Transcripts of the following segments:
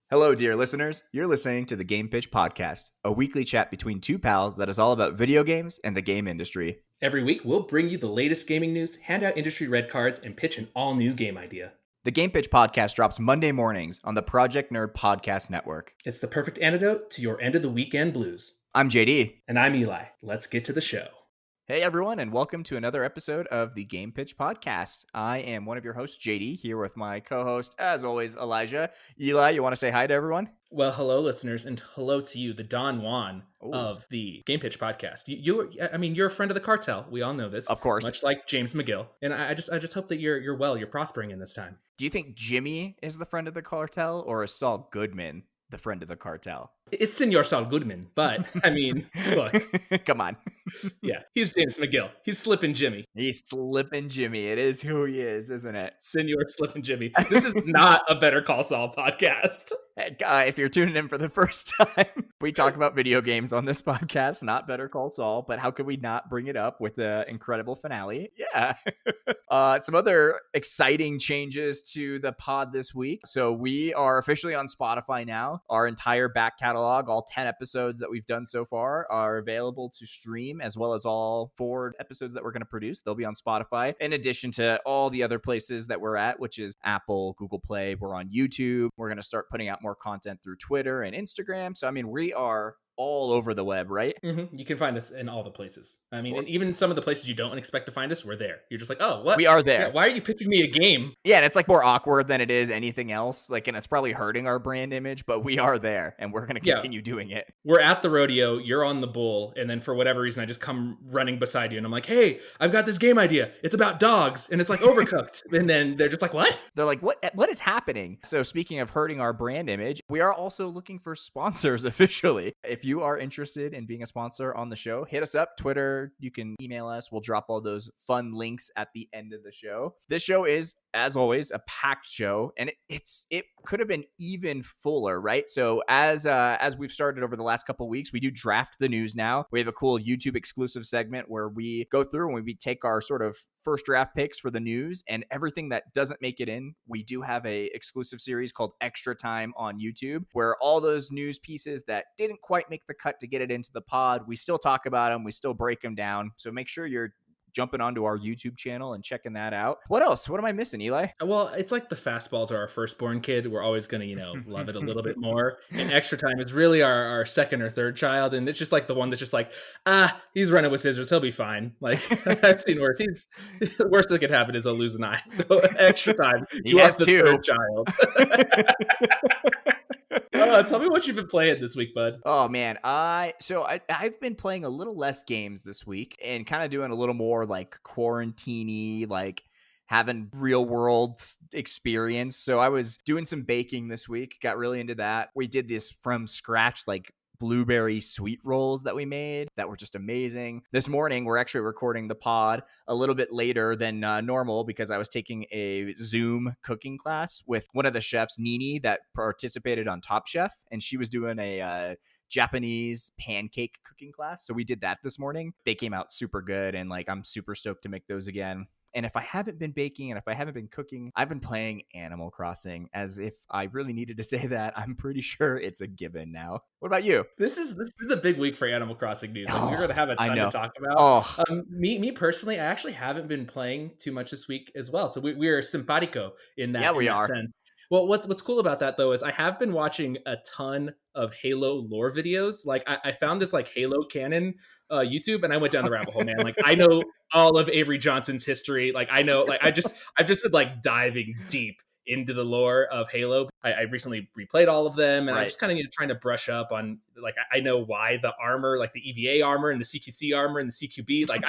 Hello, dear listeners. You're listening to the GamePitch Podcast, a weekly chat between two pals that is all about video games and the game industry. Every week, we'll bring you the latest gaming news, hand out industry red cards, and pitch an all-new game idea. The GamePitch Podcast drops Monday mornings on the Project Nerd Podcast Network. It's the perfect antidote to your end-of-the-weekend blues. I'm JD. And I'm Eli. Let's get to the show. Hey, everyone, and welcome to another episode of the GamePitch Podcast. I am one of your hosts, JD, here with my co-host, as always, Elijah. Eli, you want to say hi to everyone? Well, hello, listeners, and hello to you, the Don Juan of the GamePitch Podcast. You're a friend of the cartel. We all know this, of course, much like James McGill. And I just hope that you're well, you're prospering in this time. Do you think Jimmy is the friend of the cartel, or is Saul Goodman the friend of the cartel? It's Senor Saul Goodman, but I mean, look. Come on. Yeah, he's James McGill. He's Slippin' Jimmy. He's Slippin' Jimmy. It is who he is, isn't it? Senor Slippin' Jimmy. This is not a Better Call Saul podcast. If you're tuning in for the first time, we talk about video games on this podcast, not Better Call Saul, but how could we not bring it up with the incredible finale? Yeah. Some other exciting changes to the pod this week. So we are officially on Spotify now. Our entire back catalog, all 10 episodes that we've done so far, are available to stream, as well as all 4 episodes that we're going to produce. They'll be on Spotify, in addition to all the other places that we're at, which is Apple, Google Play. We're on YouTube. We're going to start putting out more content through Twitter and Instagram. So, I mean, we are all over the web, right? Mm-hmm. You can find us in all the places. I mean, and even some of the places you don't expect to find us, we're there. You're just like, oh, what? We are there. Yeah, why are you pitching me a game? Yeah, and it's like more awkward than it is anything else. Like, and it's probably hurting our brand image, but we are there and we're going to continue doing it. We're at the rodeo, you're on the bull, and then for whatever reason, I just come running beside you and I'm like, hey, I've got this game idea. It's about dogs and it's like Overcooked. And then they're just like, what? They're like, what is happening? So speaking of hurting our brand image, we are also looking for sponsors officially. If you are interested in being a sponsor on the show, hit us up, Twitter, you can email us. We'll drop all those fun links at the end of the show. This show is, as always, a packed show, and it could have been even fuller, right? So as we've started over the last couple of weeks, we do draft the news now. We have a cool YouTube exclusive segment where we go through and we take our sort of first draft picks for the news, and everything that doesn't make it in, we do have a exclusive series called Extra Time on YouTube, where all those news pieces that didn't quite make the cut to get it into the pod, we still talk about them, we still break them down. So make sure you're jumping onto our YouTube channel and checking that out. What else? What am I missing, Eli? Well, it's like the fastballs are our firstborn kid. We're always going to, love it a little bit more. And Extra Time is really our second or third child. And it's just like the one that's just like, he's running with scissors. He'll be fine. Like, I've seen worse. The worst that could happen is he'll lose an eye. So Extra Time. He has the 2. Third child. Tell me what you've been playing this week, bud. Oh man, I've been playing a little less games this week and kind of doing a little more like quarantine-y, like having real world experience. So I was doing some baking this week, got really into that. We did this from scratch, like blueberry sweet rolls that we made that were just amazing. This morning, we're actually recording the pod a little bit later than normal because I was taking a Zoom cooking class with one of the chefs, Nini, that participated on Top Chef, and she was doing a Japanese pancake cooking class. So we did that this morning. They came out super good, and like I'm super stoked to make those again. And if I haven't been baking and if I haven't been cooking, I've been playing Animal Crossing. As if I really needed to say that, I'm pretty sure it's a given now. What about you? This is a big week for Animal Crossing news. Like, we're going to have a ton to talk about. Me personally, I actually haven't been playing too much this week as well. So we are simpatico in that, sense. Well, what's cool about that, though, is I have been watching a ton of Halo lore videos. Like, I found this, like, Halo canon YouTube, and I went down the rabbit hole, man. Like, I know all of Avery Johnson's history. Like, I know, like, I've just been, like, diving deep into the lore of Halo. I recently replayed all of them, and I'm just kind of trying to brush up on, like, I know why the armor, like the EVA armor and the CQC armor and the CQB, like,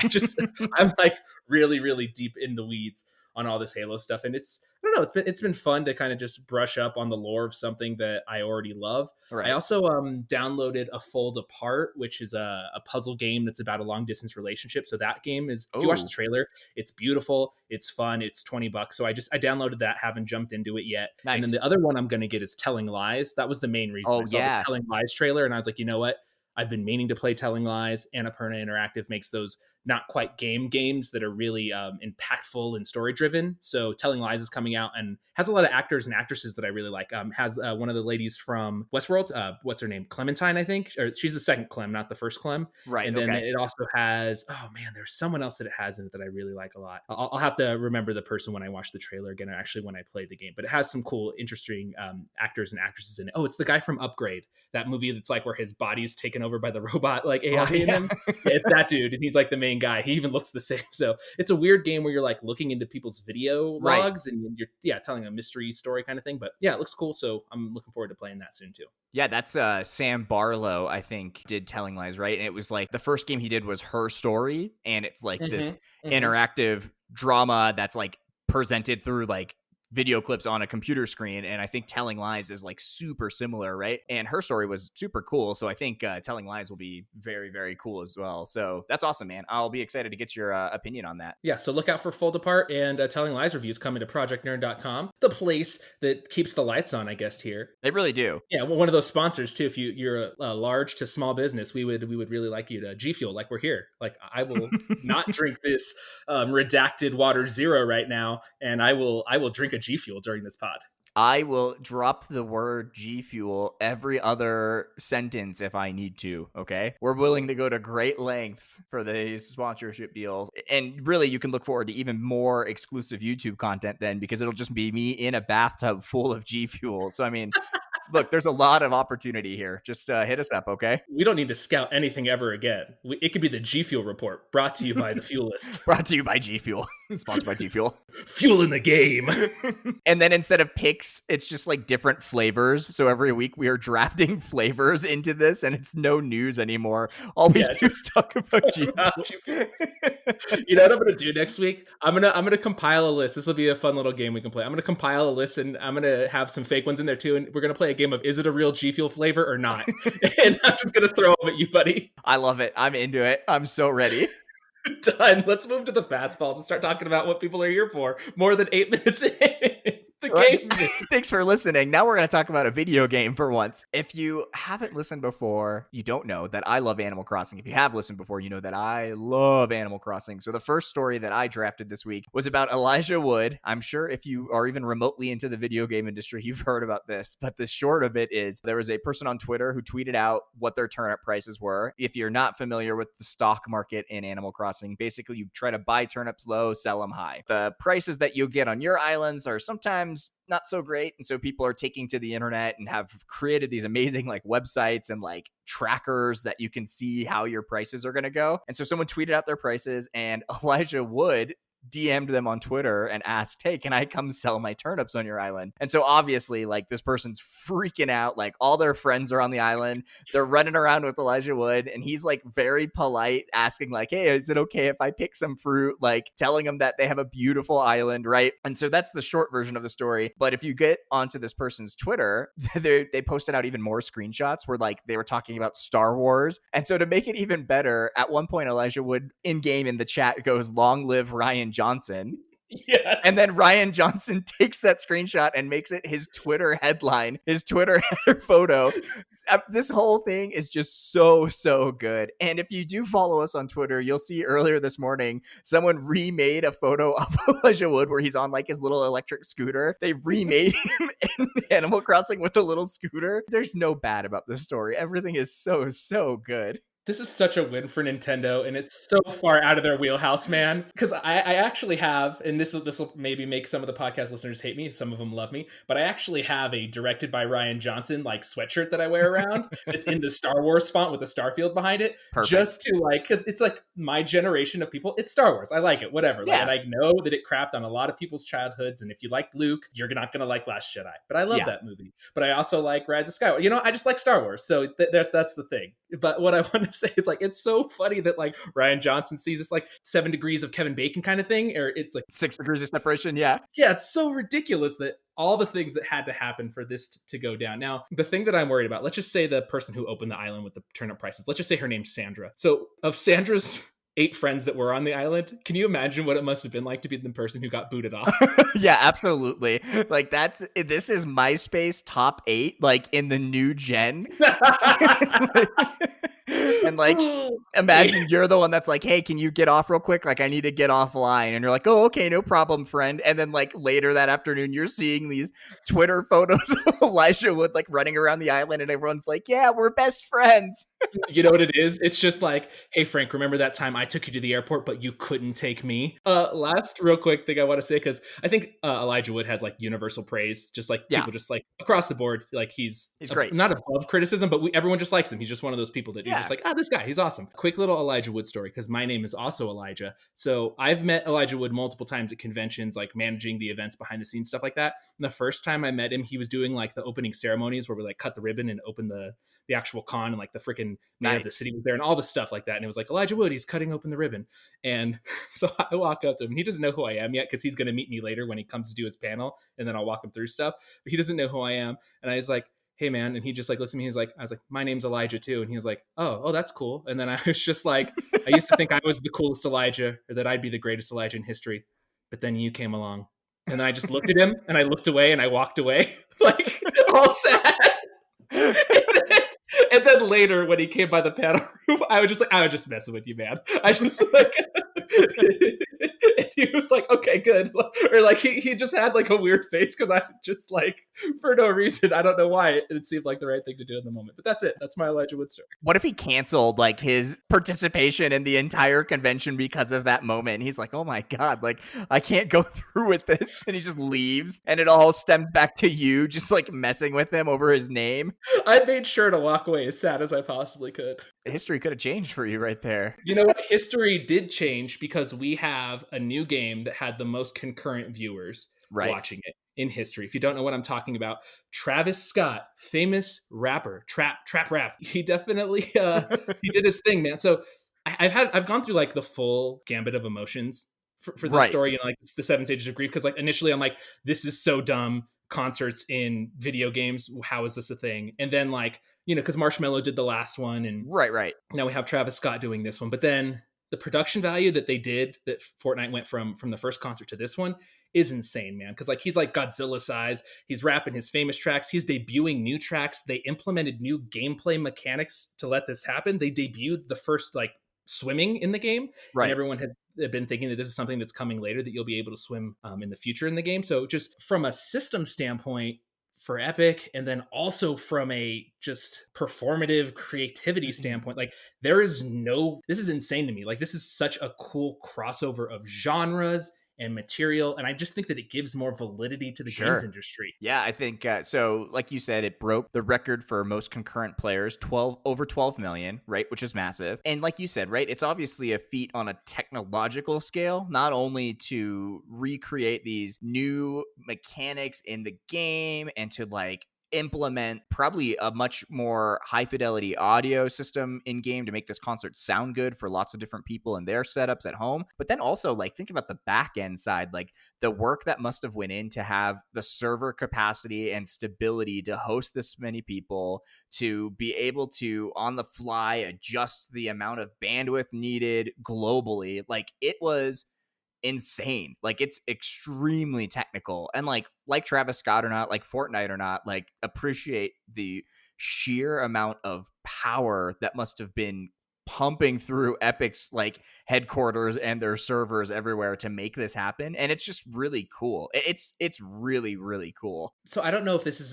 I'm, like, really, really deep in the weeds on all this Halo stuff. And I don't know, it's been fun to kind of just brush up on the lore of something that I already love. Right. I also downloaded A Fold Apart, which is a puzzle game that's about a long distance relationship. So that game is, if you watch the trailer, it's beautiful, it's fun, it's $20. So I downloaded that, haven't jumped into it yet. Nice. And then the other one I'm going to get is Telling Lies. That was the main reason. I saw the Telling Lies trailer, and I was like, you know what? I've been meaning to play Telling Lies. Annapurna Interactive makes those not quite games that are really impactful and story driven. So Telling Lies is coming out and has a lot of actors and actresses that I really like. Has one of the ladies from Westworld, what's her name? Clementine, I think. Or she's the second Clem, not the first Clem. Right. And then it also has, oh man, there's someone else that it has in it that I really like a lot. I'll have to remember the person when I watch the trailer again, or actually when I play the game. But it has some cool, interesting actors and actresses in it. Oh, it's the guy from Upgrade, that movie that's like where his body's taken over by the robot, like AI in him. Yeah, it's that dude, and he's like the main guy. He even looks the same. So it's a weird game where you're like looking into people's video logs and you're telling a mystery story kind of thing. But yeah, it looks cool. So I'm looking forward to playing that soon too. Yeah, that's Sam Barlow, I think, did Telling Lies, right? And it was like the first game he did was Her Story, and it's like this interactive drama that's like presented through like video clips on a computer screen. And I think Telling Lies is like super similar, right? And Her Story was super cool. So I think Telling Lies will be very, very cool as well. So that's awesome, man. I'll be excited to get your opinion on that. Yeah, so look out for Fold Apart and Telling Lies reviews coming to projectnerd.com, the place that keeps the lights on, I guess, here. They really do. Yeah, well, one of those sponsors too. If you're a large to small business, we would really like you to G Fuel, like we're here. Like I will not drink this redacted water zero right now, and I will drink a G Fuel during this pod. I will drop the word G Fuel every other sentence if I need to, okay? We're willing to go to great lengths for these sponsorship deals. And really, you can look forward to even more exclusive YouTube content then, because it'll just be me in a bathtub full of G Fuel. So, I mean... Look, there's a lot of opportunity here. Just hit us up, okay? We don't need to scout anything ever again. It could be the G Fuel Report, brought to you by the Fuel List. Brought to you by G Fuel. Sponsored by G Fuel. Fuel in the game. And then instead of picks, it's just like different flavors. So every week we are drafting flavors into this, and it's no news anymore. All we do is talk about G Fuel. You know what I'm gonna do next week? I'm gonna compile a list. This will be a fun little game we can play. I'm gonna compile a list, and I'm gonna have some fake ones in there too. And we're gonna play a game of, is it a real G Fuel flavor or not? And I'm just gonna throw them at you, buddy. I love it. I'm into it. I'm so ready. Done. Let's move to the fastballs and start talking about what people are here for. More than 8 minutes in. The game. Thanks for listening. Now we're going to talk about a video game for once. If you haven't listened before, you don't know that I love Animal Crossing. If you have listened before, you know that I love Animal Crossing. So the first story that I drafted this week was about Elijah Wood. I'm sure if you are even remotely into the video game industry, you've heard about this. But the short of it is there was a person on Twitter who tweeted out what their turnip prices were. If you're not familiar with the stock market in Animal Crossing, basically you try to buy turnips low, sell them high. The prices that you get on your islands are sometimes not so great. And so people are taking to the internet and have created these amazing like websites and like trackers that you can see how your prices are going to go. And so someone tweeted out their prices, and Elijah Wood DM'd them on Twitter and asked, hey, can I come sell my turnips on your island? And so obviously like this person's freaking out. Like all their friends are on the island. They're running around with Elijah Wood, and he's like very polite, asking like, hey, is it okay if I pick some fruit? Like telling them that they have a beautiful island, right? And so that's the short version of the story. But if you get onto this person's Twitter, they posted out even more screenshots where like they were talking about Star Wars. And so to make it even better, at one point Elijah Wood in game in the chat goes, long live Ryan Johnson. Yes. And then Ryan Johnson takes that screenshot and makes it his Twitter headline, his Twitter header photo. This whole thing is just so good. And if you do follow us on Twitter, you'll see earlier this morning, someone remade a photo of Elijah Wood where he's on like his little electric scooter. They remade him in Animal Crossing with a little scooter. There's no bad about this story. Everything is so good. This is such a win for Nintendo, and it's so far out of their wheelhouse, man. Because I actually have, and this will maybe make some of the podcast listeners hate me. Some of them love me, but I actually have a directed by Ryan Johnson like sweatshirt that I wear around. It's in the Star Wars font with the Starfield behind it. Perfect. Just to like, because it's like my generation of people. It's Star Wars. I like it, whatever. Yeah. Like, and I know that it crapped on a lot of people's childhoods. And if you like Luke, you're not gonna like Last Jedi. But I love that movie. But I also like Rise of Skywalker. You know, I just like Star Wars. So that's the thing. But what I want to say is like, it's so funny that like Ryan Johnson sees this like 7 degrees of Kevin Bacon kind of thing, or it's like 6 degrees of separation. Yeah, it's so ridiculous that all the things that had to happen for this to go down. Now, the thing that I'm worried about, let's just say the person who opened the island with the turnip prices, let's just say her name's Sandra. So of Sandra's 8 friends that were on the island, can you imagine what it must have been like to be the person who got booted off? Yeah, absolutely. Like this is MySpace top 8, like in the new gen. And like, imagine you're the one that's like, hey, can you get off real quick? Like, I need to get offline. And you're like, oh, okay, no problem, friend. And then like later that afternoon, you're seeing these Twitter photos of Elijah Wood like running around the island, and everyone's like, yeah, we're best friends. You know what it is? It's just like, hey, Frank, remember that time I took you to the airport, but you couldn't take me? Last real quick thing I want to say, because I think Elijah Wood has like universal praise, just like people just like across the board. Like he's great. Not above criticism, but everyone just likes him. He's just one of those people that you're just like, this guy, he's awesome. Quick little Elijah Wood story, because my name is also Elijah. So I've met Elijah Wood multiple times at conventions, like managing the events behind the scenes, stuff like that. And the first time I met him, he was doing like the opening ceremonies where we like cut the ribbon and open the actual con, and like the freaking man of the city was there and all the stuff like that. And it was like, Elijah Wood, he's cutting open the ribbon. And so I walk up to him. He doesn't know who I am yet, because he's going to meet me later when he comes to do his panel, and then I'll walk him through stuff. But he doesn't know who I am. And I was like, hey man. And he just like looks at me. I was like, my name's Elijah too. And he was like, oh, that's cool. And then I was just like, I used to think I was the coolest Elijah, or that I'd be the greatest Elijah in history. But then you came along. And then I just looked at him and I looked away and I walked away, like all sad. And then later, when he came by the panel room, I was just messing with you, man. I just like, and he was like, okay, good. Or like, he just had like a weird face, because I just like, for no reason, I don't know why, it seemed like the right thing to do in the moment. But that's it. That's my Elijah Wood story. What if he canceled like his participation in the entire convention because of that moment? And he's like, oh my God, like I can't go through with this. And he just leaves, and it all stems back to you just like messing with him over his name. I made sure to walk away as sad as I possibly could. History could have changed for you right there. You know what? History did change, because we have a new game that had the most concurrent viewers watching it in history. If you don't know what I'm talking about, Travis Scott, famous rapper, trap rap. He definitely he did his thing, man. So I've gone through like the full gambit of emotions for the story, you know, like it's the 7 stages of grief. Because like initially I'm like, this is so dumb. Concerts in video games, how is this a thing? And then like, you know, because Marshmello did the last one, and right now we have Travis Scott doing this one. But then the production value that they did, that Fortnite went from the first concert to this one, is insane, man. Because like he's like Godzilla size, he's rapping his famous tracks, he's debuting new tracks. They implemented new gameplay mechanics to let this happen. They debuted the first like swimming in the game, and everyone has been thinking that this is something that's coming later, that you'll be able to swim in the future in the game. So just from a system standpoint for Epic, and then also from a just performative creativity standpoint, like this is insane to me. Like this is such a cool crossover of genres and material, and I just think that it gives more validity to the games industry. Yeah, I think so. Like you said, it broke the record for most concurrent players, over 12 million, right? Which is massive. And like you said, right, it's obviously a feat on a technological scale, not only to recreate these new mechanics in the game and to like implement probably a much more high fidelity audio system in game to make this concert sound good for lots of different people and their setups at home. But then also like think about the back end side, like the work that must have went in to have the server capacity and stability to host this many people, to be able to on the fly adjust the amount of bandwidth needed globally. Like it was insane. Like it's extremely technical, and like Travis Scott or not, like Fortnite or not, like appreciate the sheer amount of power that must have been pumping through Epic's like headquarters and their servers everywhere to make this happen. And it's just really cool. It's really, really cool. So I don't know if this is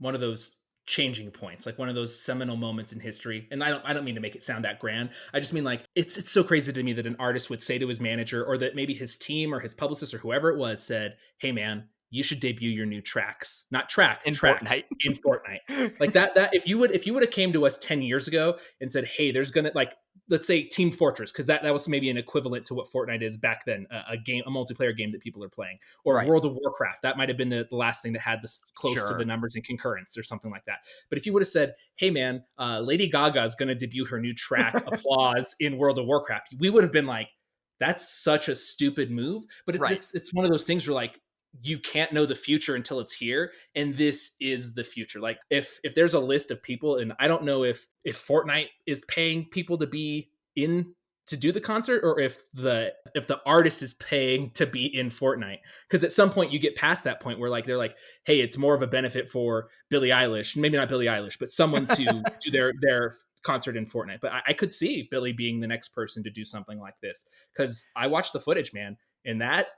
one of those changing points, like one of those seminal moments in history. And I don't mean to make it sound that grand. I just mean like it's so crazy to me that an artist would say to his manager, or that maybe his team or his publicist or whoever it was said, hey man, you should debut your new tracks, not track in tracks Fortnite. In Fortnite. Like that if you would have came to us 10 years ago and said, hey, there's gonna, like, let's say Team Fortress, because that was maybe an equivalent to what Fortnite is back then, a multiplayer game that people are playing, or World of Warcraft. That might have been the last thing that had this close to the numbers in concurrence or something like that. But if you would have said, hey man, Lady Gaga is going to debut her new track Applause in World of Warcraft, we would have been like, that's such a stupid move. But it's one of those things where like, you can't know the future until it's here, and this is the future. Like if there's a list of people, and I don't know if Fortnite is paying people to be in to do the concert, or if the artist is paying to be in Fortnite. Because at some point you get past that point where like they're like, hey, it's more of a benefit for Billie Eilish, maybe not Billie Eilish, but someone to do their concert in Fortnite. But I could see Billie being the next person to do something like this, because I watched the footage, man, and that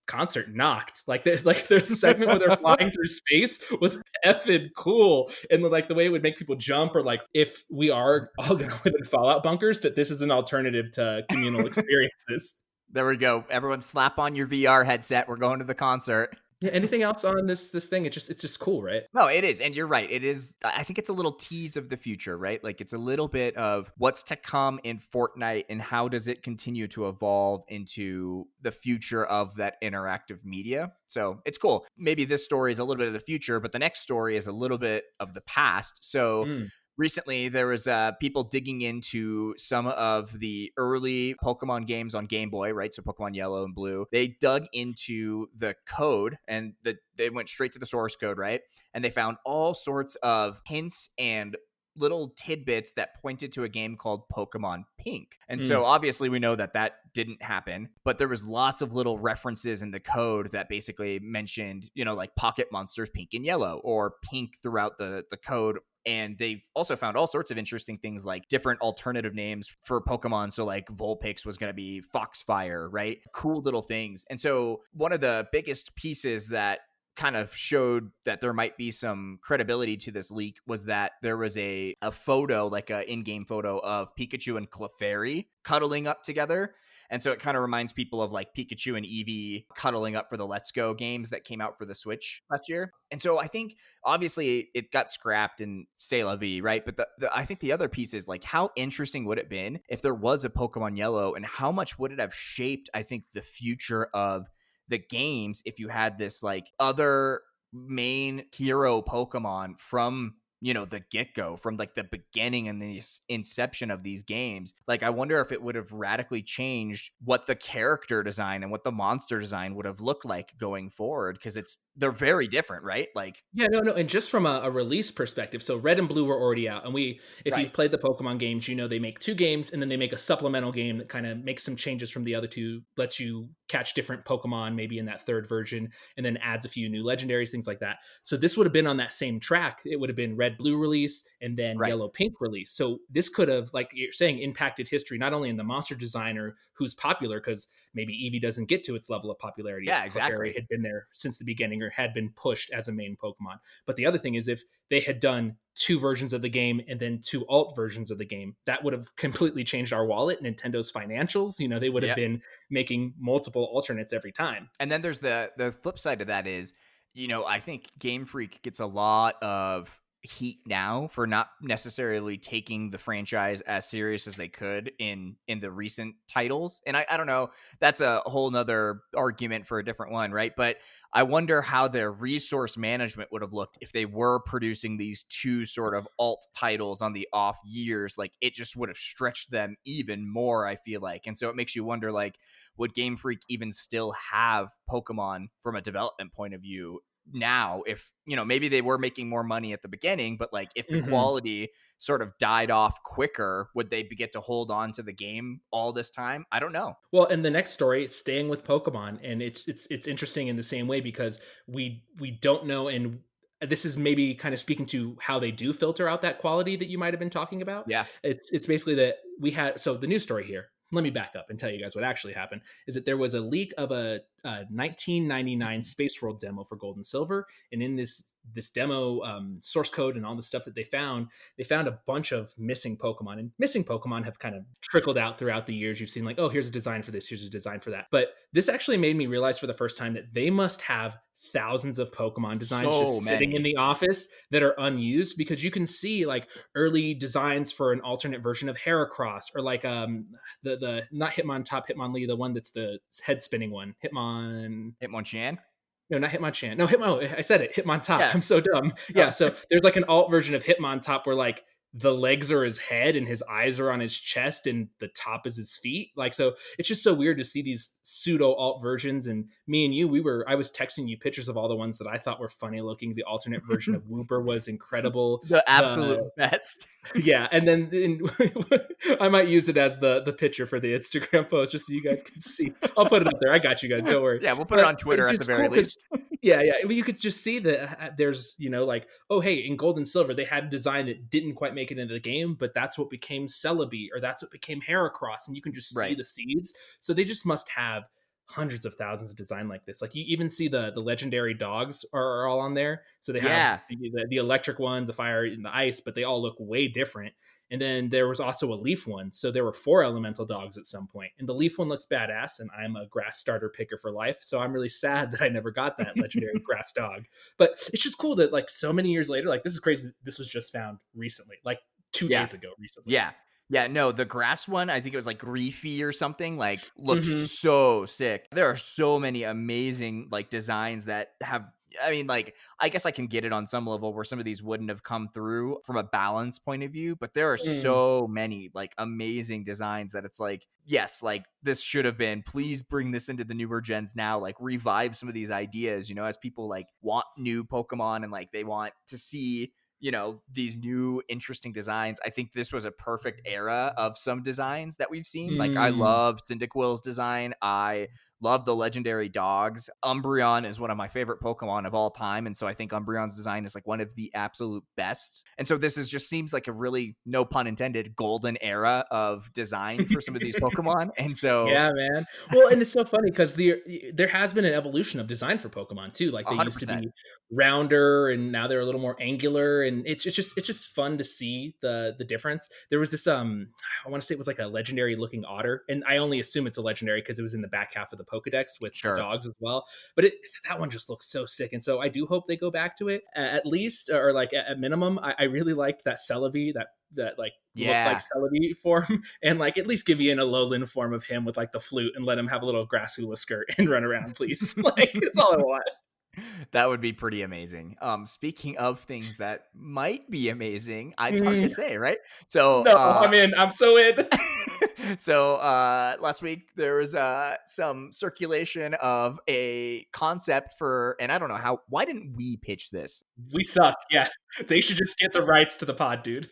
concert knocked. Like the segment where they're flying through space was effing cool, and like the way it would make people jump, or like if we are all gonna live in Fallout bunkers, that this is an alternative to communal experiences. There we go. Everyone slap on your VR headset. We're going to the concert. Yeah, anything else on this thing? It's just cool, right? No, it is. And you're right. It is. I think it's a little tease of the future, right? Like it's a little bit of what's to come in Fortnite and how does it continue to evolve into the future of that interactive media. So it's cool. Maybe this story is a little bit of the future, but the next story is a little bit of the past. So recently, there was people digging into some of the early Pokemon games on Game Boy, right? So Pokemon Yellow and Blue. They dug into the code and they went straight to the source code, right? And they found all sorts of hints and little tidbits that pointed to a game called Pokemon Pink. And so obviously we know that didn't happen, but there was lots of little references in the code that basically mentioned, like Pocket Monsters Pink and Yellow, or Pink throughout the code. And they've also found all sorts of interesting things like different alternative names for Pokemon. So like Vulpix was going to be Foxfire, right? Cool little things. And so one of the biggest pieces that kind of showed that there might be some credibility to this leak was that there was a photo, like an in-game photo of Pikachu and Clefairy cuddling up together. And so it kind of reminds people of like Pikachu and Eevee cuddling up for the Let's Go games that came out for the Switch last year. And so I think obviously it got scrapped in C'est la vie, right? But I think the other piece is like, how interesting would it have been if there was a Pokemon Yellow, and how much would it have shaped, I think, the future of the games if you had this like other main hero Pokemon from the get-go, from like the beginning and the inception of these games. Like, I wonder if it would have radically changed what the character design and what the monster design would have looked like going forward, because they're very different, right? Like, yeah, no, and just from a release perspective, so Red and Blue were already out, and if you've played the Pokemon games, they make 2 games, and then they make a supplemental game that kind of makes some changes from the other 2, lets you catch different Pokemon maybe in that 3rd version, and then adds a few new legendaries, things like that. So this would have been on that same track. It would have been Red Blue release and then Yellow Pink release. So this could have, like you're saying, impacted history, not only in the monster designer who's popular, because maybe Eevee doesn't get to its level of popularity. Yeah, exactly. Clefairy had been there since the beginning, or had been pushed as a main Pokemon. But the other thing is, if they had done 2 versions of the game and then 2 alt versions of the game, that would have completely changed our wallet, Nintendo's financials. They would have been making multiple alternates every time. And then there's the flip side of that is, I think Game Freak gets a lot of heat now for not necessarily taking the franchise as serious as they could in the recent titles. And I don't know, that's a whole nother argument for a different one, right? But I wonder how their resource management would have looked if they were producing these 2 sort of alt titles on the off years. Like, it just would have stretched them even more, I feel like. And so it makes you wonder, like, would Game Freak even still have Pokemon from a development point of view now, if maybe they were making more money at the beginning, but like if the quality sort of died off quicker, would they get to hold on to the game all this time? I don't know. Well, and the next story, staying with Pokemon, and it's interesting in the same way, because we don't know, and this is maybe kind of speaking to how they do filter out that quality that you might have been talking about. Yeah, it's basically that we had, so the news story here, let me back up and tell you guys what actually happened, is that there was a leak of a 1999 Space World demo for Gold and Silver. And in this demo source code and all the stuff that they found a bunch of missing Pokemon. And missing Pokemon have kind of trickled out throughout the years. You've seen like, oh, here's a design for this, here's a design for that. But this actually made me realize for the first time that they must have thousands of Pokemon designs sitting in the office that are unused, because you can see like early designs for an alternate version of Heracross, or like the not Hitmontop, Hitmonlee, the one that's the head spinning one, Hitmonchan. No, not Hitmonchan. No, I said it. Hitmontop. Yeah. I'm so dumb. Yeah. So there's like an alt version of Hitmontop where like the legs are his head and his eyes are on his chest and the top is his feet. Like, so it's just so weird to see these pseudo alt versions. And me and you, I was texting you pictures of all the ones that I thought were funny looking. The alternate version of Wooper was incredible. The absolute best. Yeah. And then I might use it as the picture for the Instagram post just so you guys can see. I'll put it up there. I got you guys. Don't worry. Yeah, we'll put it on Twitter at the very least. Yeah. You could just see that there's, like, oh, hey, in Gold and Silver, they had a design that didn't quite make it into the game, but that's what became Celebi, or that's what became Heracross, and you can just see the seeds. So they just must have hundreds of thousands of design like this. Like, you even see the legendary dogs are all on there. So they have the electric one, the fire, and the ice, but they all look way different. And then there was also a leaf one. So there were 4 elemental dogs at some point. And the leaf one looks badass. And I'm a grass starter picker for life. So I'm really sad that I never got that legendary grass dog. But it's just cool that, like, so many years later, like, this is crazy. This was just found recently, like 2 days ago recently. Yeah. Yeah, no, the grass one, I think it was like Griefy or something, like, looks so sick. There are so many amazing, like, designs that have, I mean, like, I guess I can get it on some level where some of these wouldn't have come through from a balance point of view, but there are so many, like, amazing designs that it's like, yes, like, this should have been, please bring this into the newer gens now, like, revive some of these ideas, as people, like, want new Pokemon and, like, they want to see these new interesting designs. I think this was a perfect era of some designs that we've seen. Like, I love Cyndaquil's design. I love the legendary dogs. Umbreon is one of my favorite Pokemon of all time. And so I think Umbreon's design is like one of the absolute best. And so this just seems like a really, no pun intended, golden era of design for some of these Pokemon. And so, yeah, man. Well, and it's so funny because there has been an evolution of design for Pokemon too. Like, they 100%. Used to be rounder and now they're a little more angular, and it's just fun to see the difference. There was this I want to say it was like a legendary looking otter, and I only assume it's a legendary because it was in the back half of the Pokedex with the dogs as well. But that one just looks so sick, and so I do hope they go back to it at least, or like at minimum. I really liked that Celebi, that like looked like Celebi form, and like at least give you an Alolan form of him with like the flute and let him have a little grass hula skirt and run around, please. Like, that's all I want. That would be pretty amazing. Speaking of things that might be amazing, it's hard to say, right? So no, I'm in. I'm so in. So last week there was some circulation of a concept for, and I don't know why didn't we pitch this? We suck. Yeah, they should just get the rights to the pod, dude.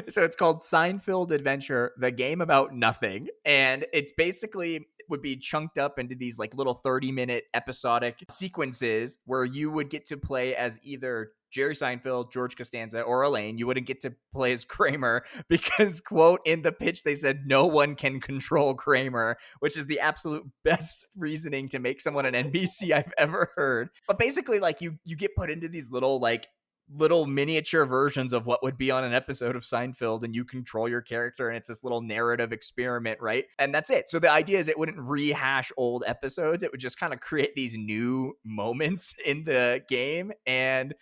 So it's called Seinfeld Adventure, the game about nothing, and it's basically would be chunked up into these like little 30-minute episodic sequences where you would get to play as either Jerry Seinfeld, George Costanza, or Elaine. You wouldn't get to play as Kramer because, quote, in the pitch, they said no one can control Kramer, which is the absolute best reasoning to make someone an NPC I've ever heard. But basically, like, you get put into these little miniature versions of what would be on an episode of Seinfeld, and you control your character, and it's this little narrative experiment, right? And that's it. So the idea is it wouldn't rehash old episodes. It would just kind of create these new moments in the game. And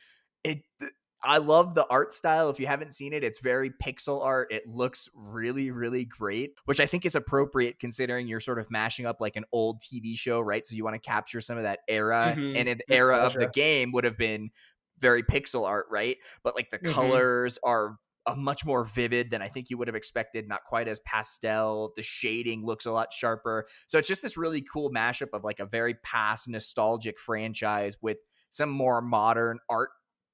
I love the art style. If you haven't seen it, it's very pixel art. It looks really, really great, which I think is appropriate considering you're sort of mashing up like an old TV show, right? So you want to capture some of that era, and in the era of the game would have been very pixel art, right? But like the colors are much more vivid than I think you would have expected, not quite as pastel. The shading looks a lot sharper. So it's just this really cool mashup of like a very past nostalgic franchise with some more modern art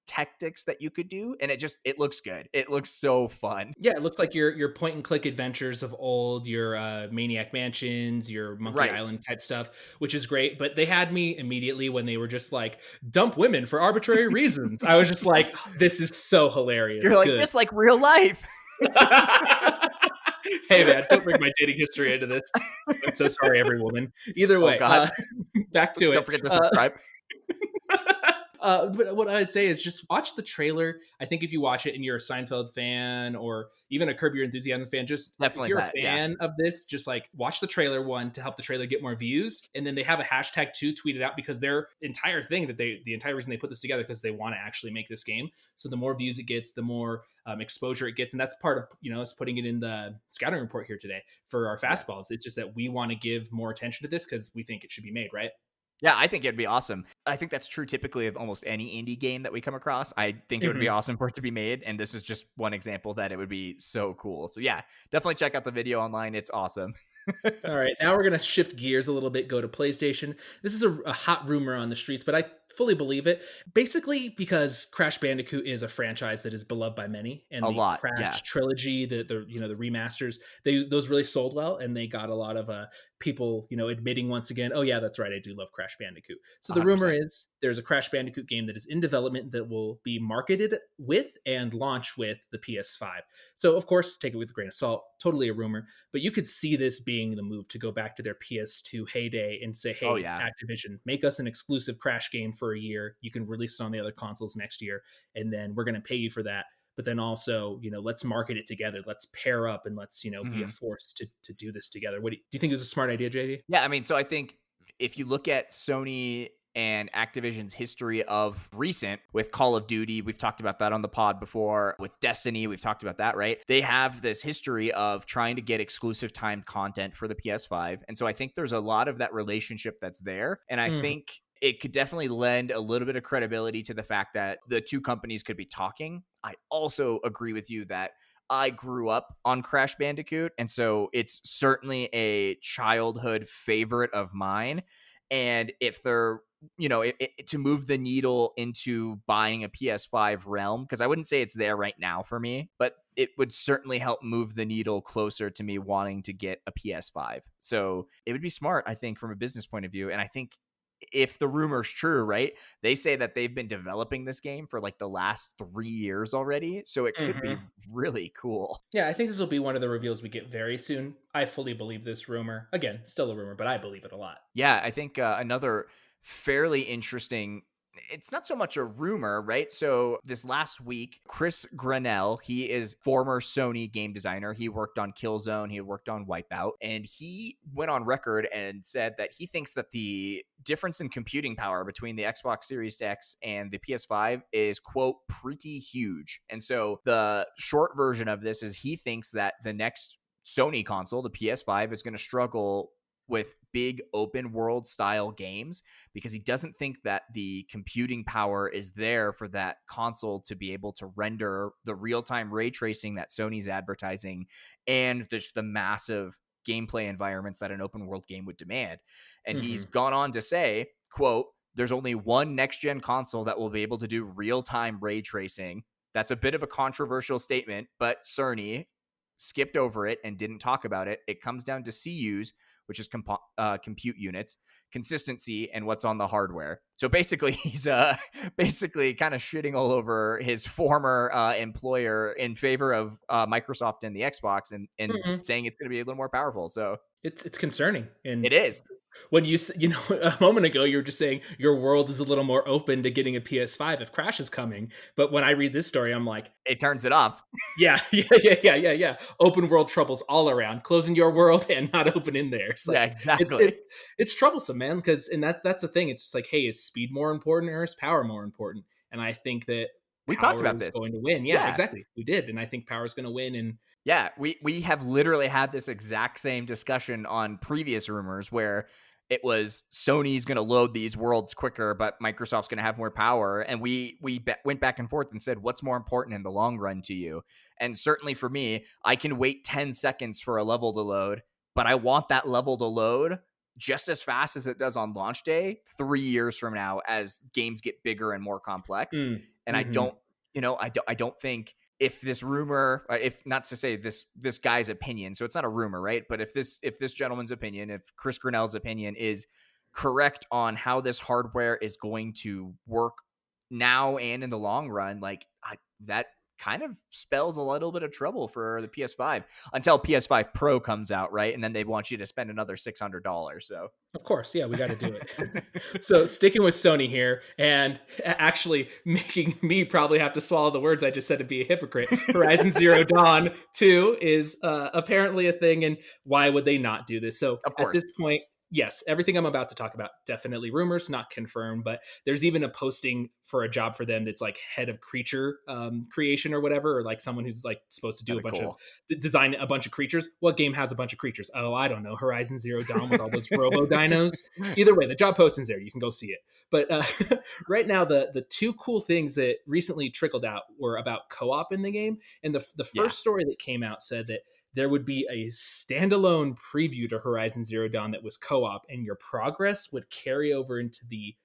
tactics that you could do, and it looks good. It looks so fun. Yeah, it looks like your point and click adventures of old, your Maniac Mansions, your Monkey Island type stuff, which is great. But they had me immediately when they were just like, dump women for arbitrary reasons. I was just like, this is so hilarious. You're like, just like real life. Hey man, don't bring my dating history into this. I'm so sorry, every woman. Either way, back to it. Don't forget to subscribe. But what I'd say is just watch the trailer. I think if you watch it and you're a Seinfeld fan or even a Curb Your Enthusiasm fan, just definitely if you're a fan of this, just like watch the trailer one to help the trailer get more views. And then they have a hashtag to tweet it out because their entire thing the entire reason they put this together because they want to actually make this game. So the more views it gets, the more exposure it gets. And that's part of, us putting it in the scouting report here today for our fastballs. It's just that we want to give more attention to this because we think it should be made, right? Yeah, I think it'd be awesome. I think that's true typically of almost any indie game that we come across. I think it would be awesome for it to be made. And this is just one example that it would be so cool. So yeah, definitely check out the video online. It's awesome. All right, now we're going to shift gears a little bit, go to PlayStation. This is a hot rumor on the streets, but I fully believe it. Basically, because Crash Bandicoot is a franchise that is beloved by many, and Crash trilogy, the remasters, those really sold well, and they got a lot of people, admitting once again, oh yeah, that's right, I do love Crash Bandicoot. So the 100%. rumor is there's a Crash Bandicoot game that is in development that will be marketed with and launch with the PS5. So of course, take it with a grain of salt, totally a rumor, but you could see this being the move to go back to their PS2 heyday and say, hey, Activision, make us an exclusive Crash game for a year. You can release it on the other consoles next year, and then we're going to pay you for that. But then also, let's market it together. Let's pair up and let's, be a force to do this together. What do you think is a smart idea, JD? Yeah, I mean, so I think if you look at Sony and Activision's history of recent with Call of Duty, we've talked about that on the pod before. With Destiny, we've talked about that, right? They have this history of trying to get exclusive timed content for the PS5. And so I think there's a lot of that relationship that's there. And I think it could definitely lend a little bit of credibility to the fact that the two companies could be talking. I also agree with you that I grew up on Crash Bandicoot, and so it's certainly a childhood favorite of mine. And if they're, to move the needle into buying a PS5 realm, because I wouldn't say it's there right now for me, but it would certainly help move the needle closer to me wanting to get a PS5. So it would be smart, I think, from a business point of view. And I think if the rumor's true, right, they say that they've been developing this game for like the last 3 years already. So it could be really cool. Yeah, I think this will be one of the reveals we get very soon. I fully believe this rumor. Again, still a rumor, but I believe it a lot. Yeah, I think another fairly interesting, it's not so much a rumor, right? So this last week, Chris Grenell, he is former Sony game designer. He worked on Killzone, he worked on Wipeout, and he went on record and said that he thinks that the difference in computing power between the Xbox Series X and the PS5 is, quote, pretty huge. And so the short version of this is he thinks that the next Sony console, the PS5, is going to struggle with big open world style games because he doesn't think that the computing power is there for that console to be able to render the real-time ray tracing that Sony's advertising and just the massive gameplay environments that an open world game would demand. And he's gone on to say, quote, there's only one next-gen console that will be able to do real-time ray tracing. That's a bit of a controversial statement, but Sony skipped over it and didn't talk about it. It comes down to CUs, which is compute units, consistency, and what's on the hardware. So basically, he's basically kind of shitting all over his former employer in favor of Microsoft and the Xbox, and saying it's going to be a little more powerful. So it's concerning, and it is. When a moment ago, you were just saying your world is a little more open to getting a PS5 if Crash is coming. But when I read this story, I'm like, it turns it off. Yeah. Open world troubles all around, closing your world and not open in there. Like, yeah, exactly. It's troublesome, man. Because that's the thing. It's just like, hey, is speed more important or is power more important? And I think that we talked about this going to win. Yeah, exactly. We did, and I think power is going to win. And yeah, we have literally had this exact same discussion on previous rumors where it was Sony's going to load these worlds quicker, but Microsoft's going to have more power. And we went back and forth and said, what's more important in the long run to you? And certainly for me, I can wait 10 seconds for a level to load, but I want that level to load just as fast as it does on launch day 3 years from now as games get bigger and more complex. And I don't think if this rumor, if not to say this guy's opinion, so it's not a rumor, right? But if this gentleman's opinion, if Chris Grenell's opinion is correct on how this hardware is going to work now and in the long run, like that kind of spells a little bit of trouble for the PS5 until PS5 Pro comes out, right? And then they want you to spend another $600. So of course, yeah, we got to do it. So sticking with Sony here and actually making me probably have to swallow the words I just said to be a hypocrite. Horizon Zero Dawn 2 is apparently a thing, and why would they not do this? So at this point, yes, everything I'm about to talk about, definitely rumors, not confirmed, but there's even a posting for a job for them that's like head of creature creation or whatever, or like someone who's like supposed to do a bunch of design a bunch of creatures. What game has a bunch of creatures? Oh, I don't know, Horizon Zero Dawn with all those robo dinos. Either way, the job posting's there, you can go see it. But right now, the two cool things that recently trickled out were about co-op in the game, and the first story that came out said that there would be a standalone preview to Horizon Zero Dawn that was co-op, and your progress would carry over into the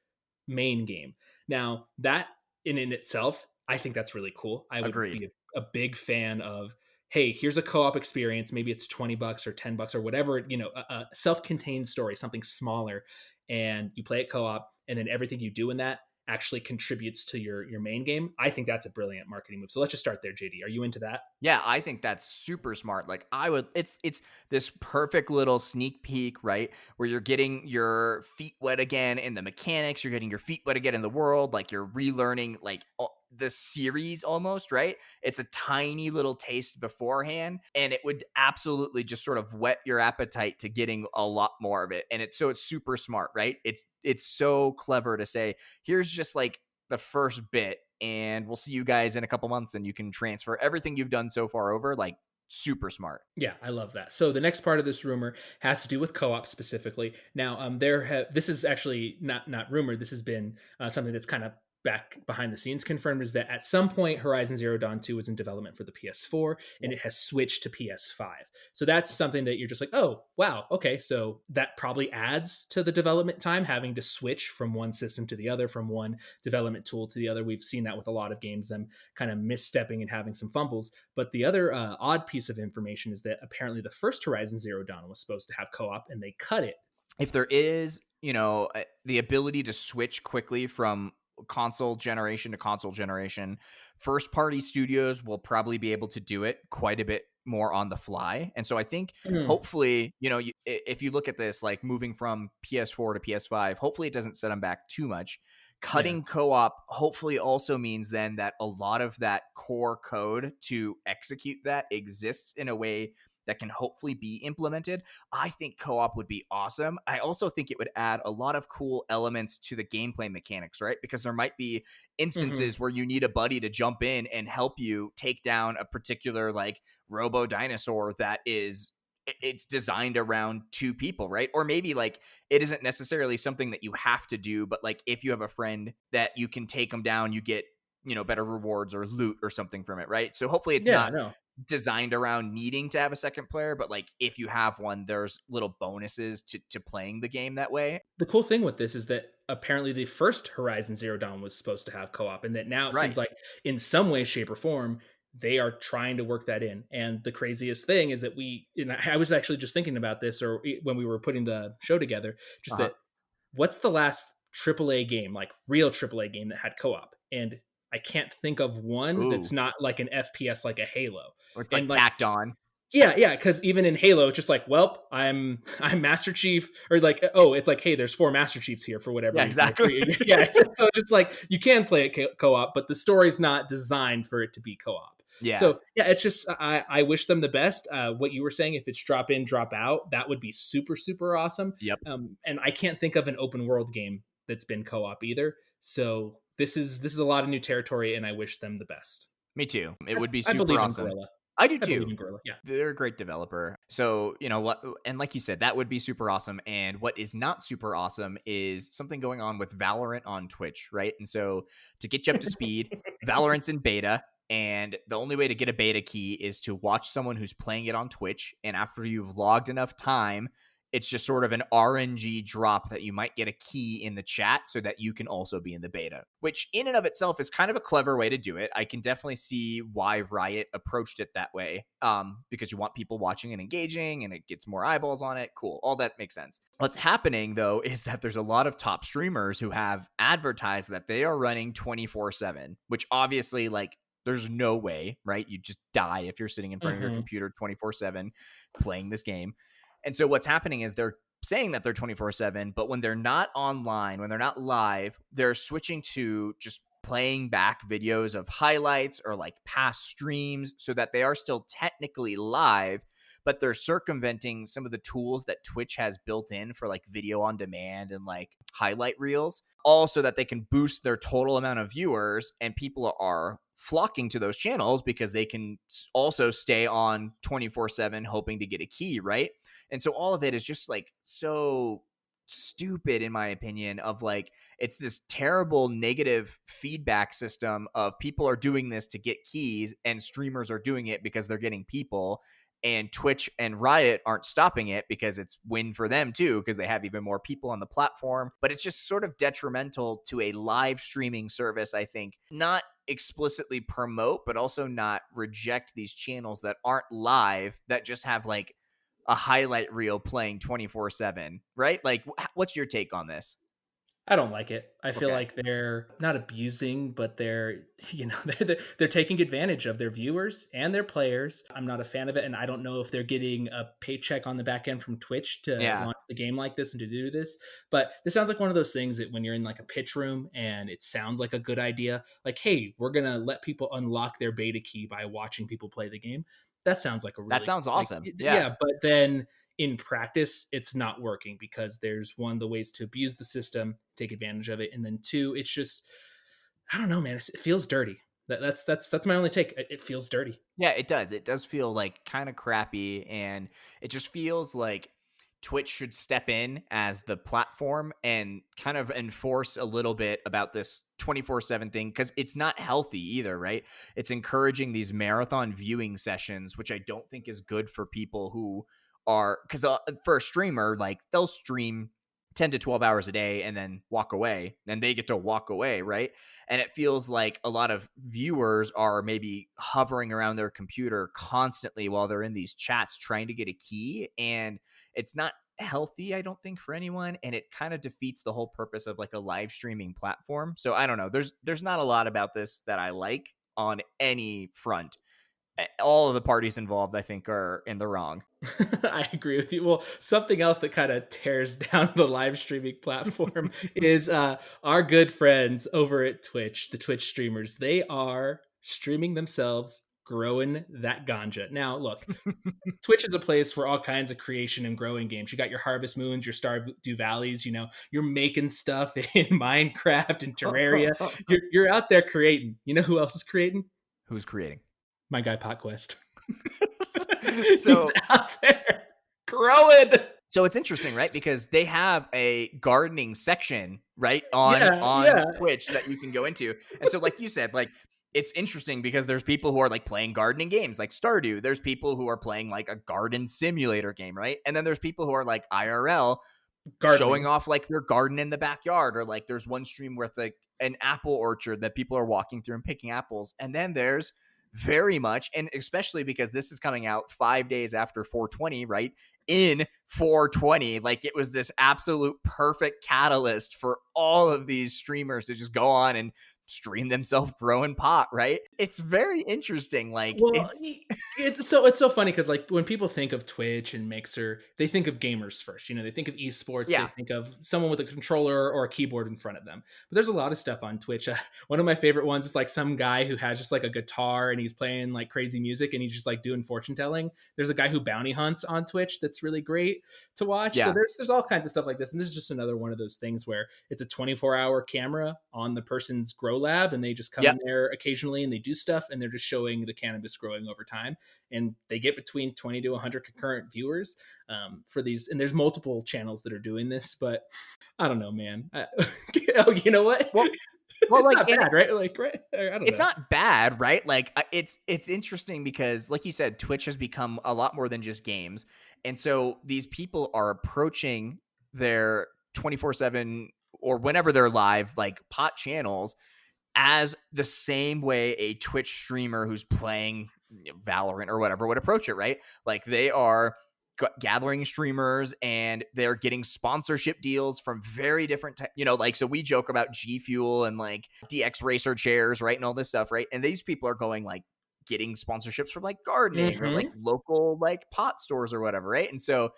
main game. Now, that in itself, I think that's really cool. I would be a big fan of, hey, here's a co-op experience. Maybe it's $20 or $10 or whatever, a self-contained story, something smaller, and you play it co-op, and then everything you do in that actually contributes to your main game. I think that's a brilliant marketing move. So let's just start there, JD. Are you into that? Yeah, I think that's super smart. Like it's this perfect little sneak peek, right? Where you're getting your feet wet again in the mechanics, you're getting your feet wet again in the world, like you're relearning like the series almost, right? It's a tiny little taste beforehand, and it would absolutely just sort of whet your appetite to getting a lot more of it. And it's super smart, right? It's so clever to say, here's just like the first bit, and we'll see you guys in a couple months, and you can transfer everything you've done so far over. Like, super smart. Yeah, I love that. So the next part of this rumor has to do with co-op specifically. Now, this is actually not rumored. This has been something that's kind of back behind the scenes confirmed, is that at some point Horizon Zero Dawn 2 was in development for the PS4 and it has switched to PS5. So that's something that you're just like, oh, wow, okay. So that probably adds to the development time, having to switch from one system to the other, from one development tool to the other. We've seen that with a lot of games, them kind of misstepping and having some fumbles. But the other odd piece of information is that apparently the first Horizon Zero Dawn was supposed to have co-op and they cut it. If there is, the ability to switch quickly from console generation to console generation, first party studios will probably be able to do it quite a bit more on the fly. And so I think hopefully, if you look at this, like moving from PS4 to PS5, hopefully it doesn't set them back too much. Cutting co-op hopefully also means then that a lot of that core code to execute that exists in a way that can hopefully be implemented. I think co-op would be awesome. I also think it would add a lot of cool elements to the gameplay mechanics, right? Because there might be instances where you need a buddy to jump in and help you take down a particular like robo dinosaur that it's designed around two people, right? Or maybe like it isn't necessarily something that you have to do, but like if you have a friend that you can take them down, you get, better rewards or loot or something from it, right? So hopefully it's not designed around needing to have a second player, but like if you have one, there's little bonuses to playing the game that way. The cool thing with this is that apparently the first Horizon Zero Dawn was supposed to have co-op, and that now it seems like in some way, shape, or form they are trying to work that in. And the craziest thing is that I was actually just thinking about this, or when we were putting the show together, just that what's the last AAA game, like real AAA game, that had co-op? And I can't think of one that's not like an FPS like a Halo. Or it's like tacked on. Yeah, because even in Halo, it's just like, well, I'm Master Chief, or like, oh, it's like, hey, there's 4 Master Chiefs here for whatever. Yeah, exactly. So it's like you can play it co-op, but the story's not designed for it to be co-op. Yeah. So yeah, it's just I wish them the best. What you were saying, if it's drop in, drop out, that would be super, super awesome. Yep. And I can't think of an open world game that's been co-op either. So this is a lot of new territory, and I wish them the best. Me too. It would be super awesome. I do too. Yeah. They're a great developer. So, what, and like you said, that would be super awesome. And what is not super awesome is something going on with Valorant on Twitch, right? And so to get you up to speed, Valorant's in beta. And the only way to get a beta key is to watch someone who's playing it on Twitch. And after you've logged enough time, it's just sort of an RNG drop that you might get a key in the chat so that you can also be in the beta, which in and of itself is kind of a clever way to do it. I can definitely see why Riot approached it that way, because you want people watching and engaging, and it gets more eyeballs on it. Cool. All that makes sense. What's happening, though, is that there's a lot of top streamers who have advertised that they are running 24/7, which obviously, like, there's no way, right? You just die if you're sitting in front of your computer 24/7 playing this game. And so what's happening is they're saying that they're 24/7, but when they're not online, when they're not live, they're switching to just playing back videos of highlights or like past streams so that they are still technically live, but they're circumventing some of the tools that Twitch has built in for like video on demand and like highlight reels, all so that they can boost their total amount of viewers, and people are flocking to those channels because they can also stay on 24/7 hoping to get a key, right? And so all of it is just like so stupid in my opinion, of like, it's this terrible negative feedback system of people are doing this to get keys and streamers are doing it because they're getting people, and Twitch and Riot aren't stopping it because it's win for them too, because they have even more people on the platform. But it's just sort of detrimental to a live streaming service, I think. Not explicitly promote, but also not reject these channels that aren't live, that just have like a highlight reel playing 24/7, right? Like, what's your take on this? I don't like it. I feel like they're not abusing, but they're, they're taking advantage of their viewers and their players. I'm not a fan of it, and I don't know if they're getting a paycheck on the back end from Twitch to launch the game like this and to do this. But this sounds like one of those things that when you're in like a pitch room and it sounds like a good idea, like, hey, we're gonna let people unlock their beta key by watching people play the game. That sounds like a really, that sounds awesome. Yeah, but then in practice, it's not working because there's one, the ways to abuse the system, take advantage of it, and then two, it's just, I don't know, man. It feels dirty. That's my only take. It feels dirty. Yeah, it does. It does feel like kind of crappy, and it just feels like Twitch should step in as the platform and kind of enforce a little bit about this 24/7 thing, because it's not healthy either, right? It's encouraging these marathon viewing sessions, which I don't think is good for people who are, because for a streamer, like they'll stream 10 to 12 hours a day and then walk away, and they get to walk away, right? And it feels like a lot of viewers are maybe hovering around their computer constantly while they're in these chats trying to get a key, and it's not healthy, I don't think, for anyone, and it kind of defeats the whole purpose of like a live streaming platform. So I don't know, there's not a lot about this that I like on any front. All of the parties involved, I think, are in the wrong. I agree with you. Well, something else that kind of tears down the live streaming platform is our good friends over at Twitch, the Twitch streamers. They are streaming themselves growing that ganja. Now, look, Twitch is a place for all kinds of creation and growing games. You got your Harvest Moons, your Stardew Valleys, you're making stuff in Minecraft and Terraria. You're out there creating. You know who else is creating? Who's creating? My guy Potquest. So he's out there growing. So it's interesting, right? Because they have a gardening section, right, on Twitch that you can go into. And so, like you said, like, it's interesting because there's people who are like playing gardening games like Stardew. There's people who are playing like a garden simulator game, right? And then there's people who are like IRL showing off like their garden in the backyard, or like there's one stream with like an apple orchard that people are walking through and picking apples. And then there's very much, and especially because this is coming out 5 days after 420, right? In 420, like, it was this absolute perfect catalyst for all of these streamers to just go on and stream themselves growing pot, right? It's very interesting. Like, well, it's so funny because like when people think of Twitch and Mixer, they think of gamers first. They think of esports. They think of someone with a controller or a keyboard in front of them. But there's a lot of stuff on Twitch. One of my favorite ones is like some guy who has just like a guitar and he's playing like crazy music and he's just like doing fortune telling. There's a guy who bounty hunts on Twitch that's really great to watch. So there's all kinds of stuff like this, and this is just another one of those things where it's a 24-hour camera on the person's grow lab, and they just come in there occasionally and they do stuff, and they're just showing the cannabis growing over time, and they get between 20 to 100 concurrent viewers for these, and there's multiple channels that are doing this. But I don't know, man. You know what? Well, it's like, not bad, right? Like, right? I don't know. It's not bad, right? Like, it's interesting because, like you said, Twitch has become a lot more than just games. And so these people are approaching their 24/7 or whenever they're live, like, pot channels as the same way a Twitch streamer who's playing Valorant or whatever would approach it, right? Like, they are gathering streamers and they're getting sponsorship deals from very different like, so we joke about G Fuel and like DX Racer chairs, right, and all this stuff, right? And these people are going like getting sponsorships from like gardening or like local like pot stores or whatever, right? And so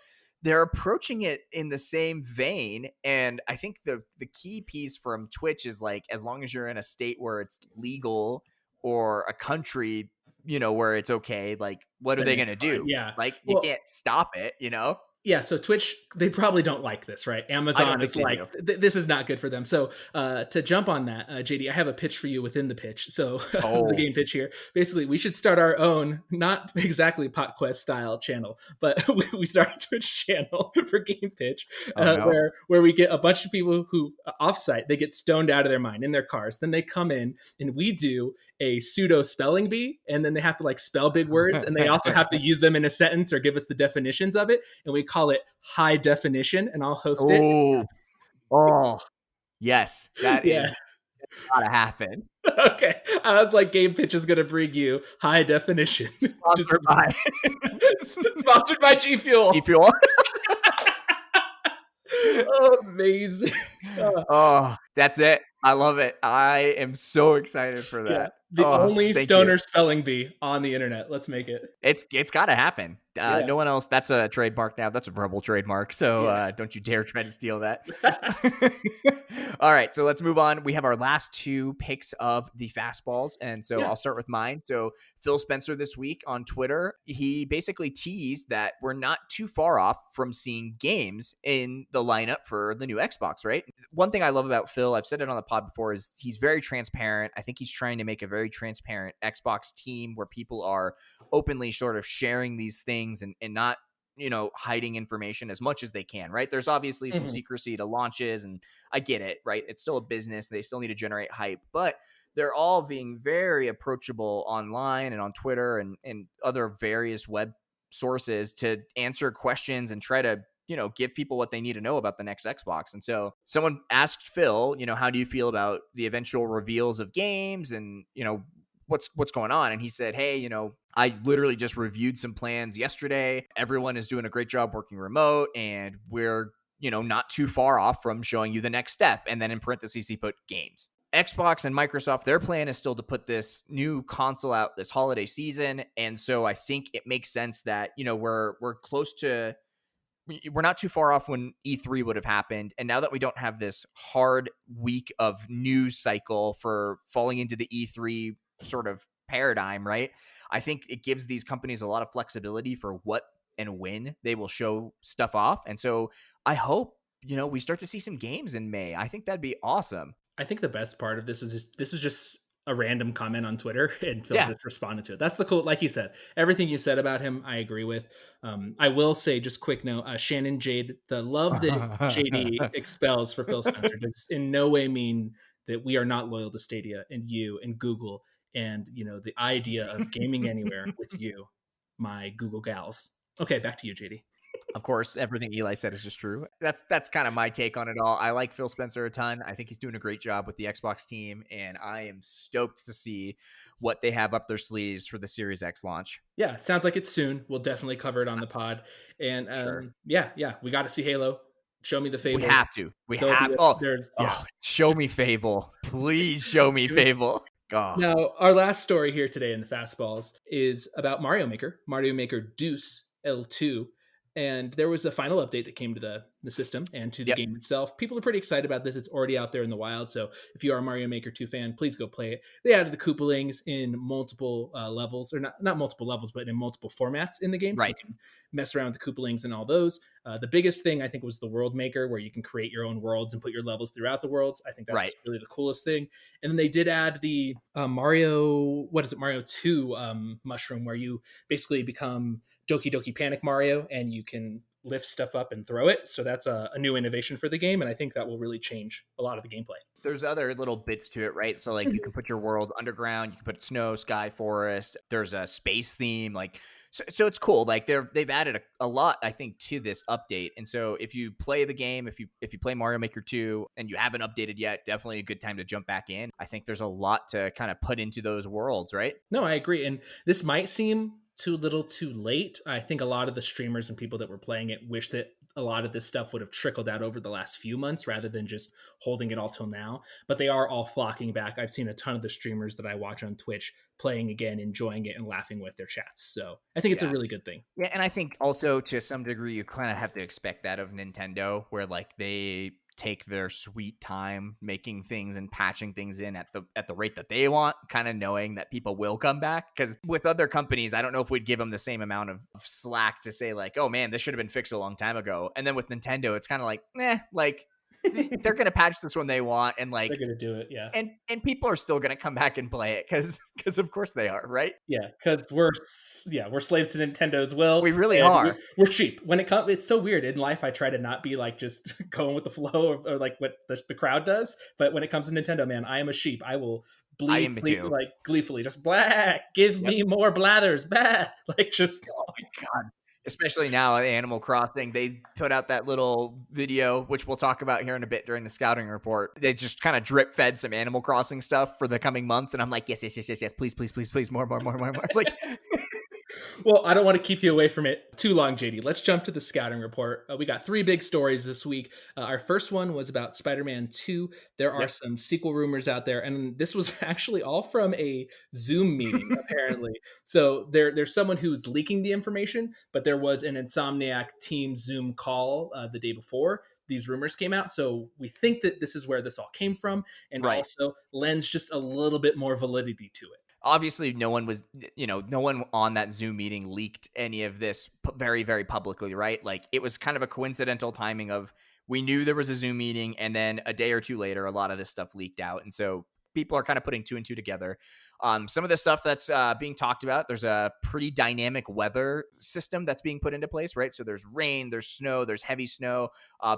they're approaching it in the same vein. And I think the key piece from Twitch is like, as long as you're in a state where it's legal or a country, where it's okay, like, what are they going to do? Yeah. Like, you can't stop it, Yeah, so Twitch, they probably don't like this, right? Amazon is like, this is not good for them. So to jump on that, JD, I have a pitch for you within the pitch. So the game pitch here. Basically, we should start our own, not exactly PodQuest style channel, but we start a Twitch channel for Game Pitch where we get a bunch of people who offsite, they get stoned out of their mind in their cars. Then they come in and we do a pseudo spelling bee, and then they have to like spell big words, and they also have to use them in a sentence or give us the definitions of it, and we call it high definition, and I'll host it. Oh, yes, that is gotta happen. Okay, I was like, Game Pitch is gonna bring you high definition. Sponsored by G Fuel. G Fuel. Oh, amazing. Oh, that's it. I love it. I am so excited for that. Yeah, the only stoner spelling bee on the internet. Let's make it. It's got to happen. No one else. That's a trademark now. That's a verbal trademark. So don't you dare try to steal that. All right. So let's move on. We have our last two picks of the fastballs. And so I'll start with mine. So Phil Spencer this week on Twitter, he basically teased that we're not too far off from seeing games in the lineup for the new Xbox, right? One thing I love about Phil, I've said it on the pod before, is he's very transparent. I think he's trying to make a very transparent Xbox team where people are openly sort of sharing these things and not, hiding information as much as they can, right? There's obviously some secrecy to launches, and I get it, right? It's still a business. They still need to generate hype, but they're all being very approachable online and on Twitter and other various web sources to answer questions and try to give people what they need to know about the next Xbox. And so someone asked Phil, how do you feel about the eventual reveals of games and, what's going on? And he said, hey, I literally just reviewed some plans yesterday. Everyone is doing a great job working remote, and we're, not too far off from showing you the next step. And then in parentheses, he put games. Xbox and Microsoft, their plan is still to put this new console out this holiday season. And so I think it makes sense that, we're close to, we're not too far off when E3 would have happened. And now that we don't have this hard week of news cycle for falling into the E3 sort of paradigm, right? I think it gives these companies a lot of flexibility for what and when they will show stuff off. And so I hope, we start to see some games in May. I think that'd be awesome. I think the best part of this was just a random comment on Twitter, and Phil just responded to it. That's the cool, like you said, everything you said about him, I agree with. I will say, just quick note, Shannon Jade, the love that JD expels for Phil Spencer does in no way mean that we are not loyal to Stadia and you and Google and, the idea of gaming anywhere with you, my Google gals. Okay, back to you, JD. Of course, everything Eli said is just true. That's kind of my take on it all. I like Phil Spencer a ton. I think he's doing a great job with the Xbox team, and I am stoked to see what they have up their sleeves for the Series X launch. Yeah, sounds like it's soon. We'll definitely cover it on the pod. And sure. We got to see Halo. Show me the Fable. We have to. Show me Fable. Please show me Fable. Oh. Now, our last story here today in the Fastballs is about Mario Maker Deuce L2. And there was a final update that came to the system and to the game itself. People are pretty excited about this. It's already out there in the wild. So if you are a Mario Maker 2 fan, please go play it. They added the Koopalings in multiple levels, or not multiple levels, but in multiple formats in the game. Right. So you can mess around with the Koopalings and all those. The biggest thing, I think, was the World Maker, where you can create your own worlds and put your levels throughout the worlds. I think that's really the coolest thing. And then they did add the Mario 2 mushroom, where you basically become Doki Doki Panic Mario, and you can lift stuff up and throw it. So that's a new innovation for the game, and I think that will really change a lot of the gameplay. There's other little bits to it, right? So like you can put your worlds underground, you can put snow, sky, forest. There's a space theme, so it's cool. Like they've added a lot, I think, to this update. And so if you play the game, if you play Mario Maker 2 and you haven't updated yet, definitely a good time to jump back in. I think there's a lot to kind of put into those worlds, right? No, I agree. And this might seem too little too late. I think a lot of the streamers and people that were playing it wish that a lot of this stuff would have trickled out over the last few months rather than just holding it all till now. But they are all flocking back. I've seen a ton of the streamers that I watch on Twitch playing again, enjoying it, and laughing with their chats. So I think it's a really good thing. Yeah, and I think also to some degree you kind of have to expect that of Nintendo, where like they take their sweet time making things and patching things in at the rate that they want, kind of knowing that people will come back. Because with other companies, I don't know if we'd give them the same amount of slack to say like, oh man, this should have been fixed a long time ago. And then with Nintendo, it's kind of like, like they're gonna patch this when they want, and like they're gonna do it, yeah. And people are still gonna come back and play it because of course they are, right? Yeah, because we're slaves to Nintendo's will. We really are. We're cheap when it comes. It's so weird in life. I try to not be like just going with the flow or like what the crowd does. But when it comes to Nintendo, man, I am a sheep. I will bleed like gleefully, just black. Give me more blathers, bad. Like just oh my god. Especially now at Animal Crossing, they put out that little video, which we'll talk about here in a bit during the scouting report. They just kind of drip fed some Animal Crossing stuff for the coming months. And I'm like, yes, please, more. Like, well, I don't want to keep you away from it too long, JD. Let's jump to the scouting report. We got 3 big stories this week. Our first one was about Spider-Man 2. There are some sequel rumors out there, and this was actually all from a Zoom meeting, apparently. So there's someone who's leaking the information, but there was an Insomniac team Zoom call the day before these rumors came out. So we think that this is where this all came from, and also lends just a little bit more validity to it. Obviously, no one on that Zoom meeting leaked any of this very, very publicly, right? Like it was kind of a coincidental timing of we knew there was a Zoom meeting, and then a day or two later, a lot of this stuff leaked out. And so people are kind of putting 2 and 2 together. Some of the stuff that's being talked about, there's a pretty dynamic weather system that's being put into place, right? So there's rain, there's snow, there's heavy snow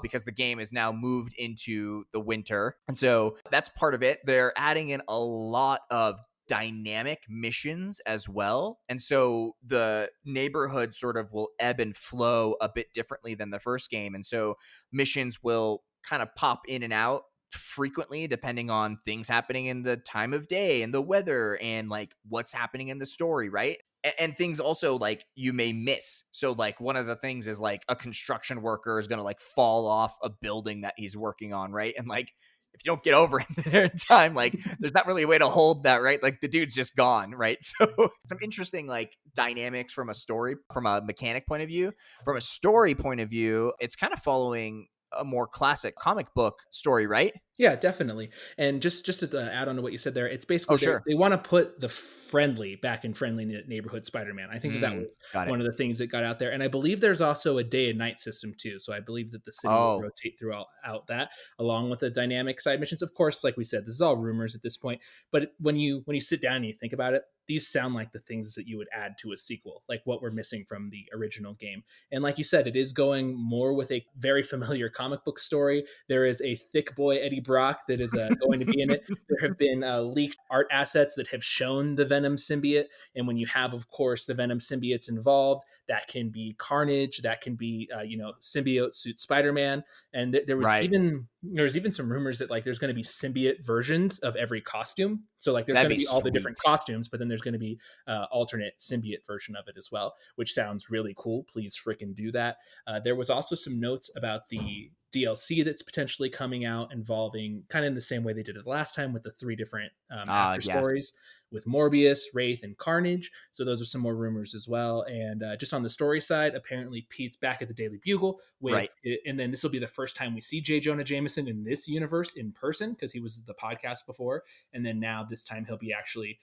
because the game is now moved into the winter. And so that's part of it. They're adding in a lot of dynamic missions as well. And so the neighborhood sort of will ebb and flow a bit differently than the first game. And so missions will kind of pop in and out frequently depending on things happening in the time of day and the weather and like what's happening in the story, right? And things also like you may miss. So like one of the things is like a construction worker is going to like fall off a building that he's working on, right? And like if you don't get over it there in time, like there's not really a way to hold that, right? Like the dude's just gone, right? So some interesting like dynamics from a mechanic point of view. From a story point of view, it's kind of following a more classic comic book story, right? Yeah, definitely. And just to add on to what you said there, it's basically they want to put the friendly back in friendly neighborhood Spider-Man. I think that was one of the things that got out there. And I believe there's also a day and night system too. So I believe that the city will rotate throughout that along with the dynamic side missions. Of course, like we said, this is all rumors at this point. But when you sit down and you think about it, these sound like the things that you would add to a sequel, like what we're missing from the original game. And like you said, it is going more with a very familiar comic book story. There is a thick boy Eddie Brock that is going to be in it. There have been leaked art assets that have shown the Venom symbiote. And when you have, of course, the Venom symbiotes involved, that can be Carnage, that can be, symbiote suit Spider-Man. And there was even some rumors that like there's going to be symbiote versions of every costume. So like there's going to be all the different costumes, but then there's going to be alternate symbiote version of it as well, which sounds really cool. Please freaking do that. There was also some notes about the DLC that's potentially coming out involving kind of in the same way they did it last time with the 3 different after stories with Morbius, Wraith, and Carnage. So those are some more rumors as well. And just on the story side, apparently Pete's back at the Daily Bugle with it, and then this will be the first time we see J. Jonah Jameson in this universe in person because he was the podcast before. And then now this time he'll be actually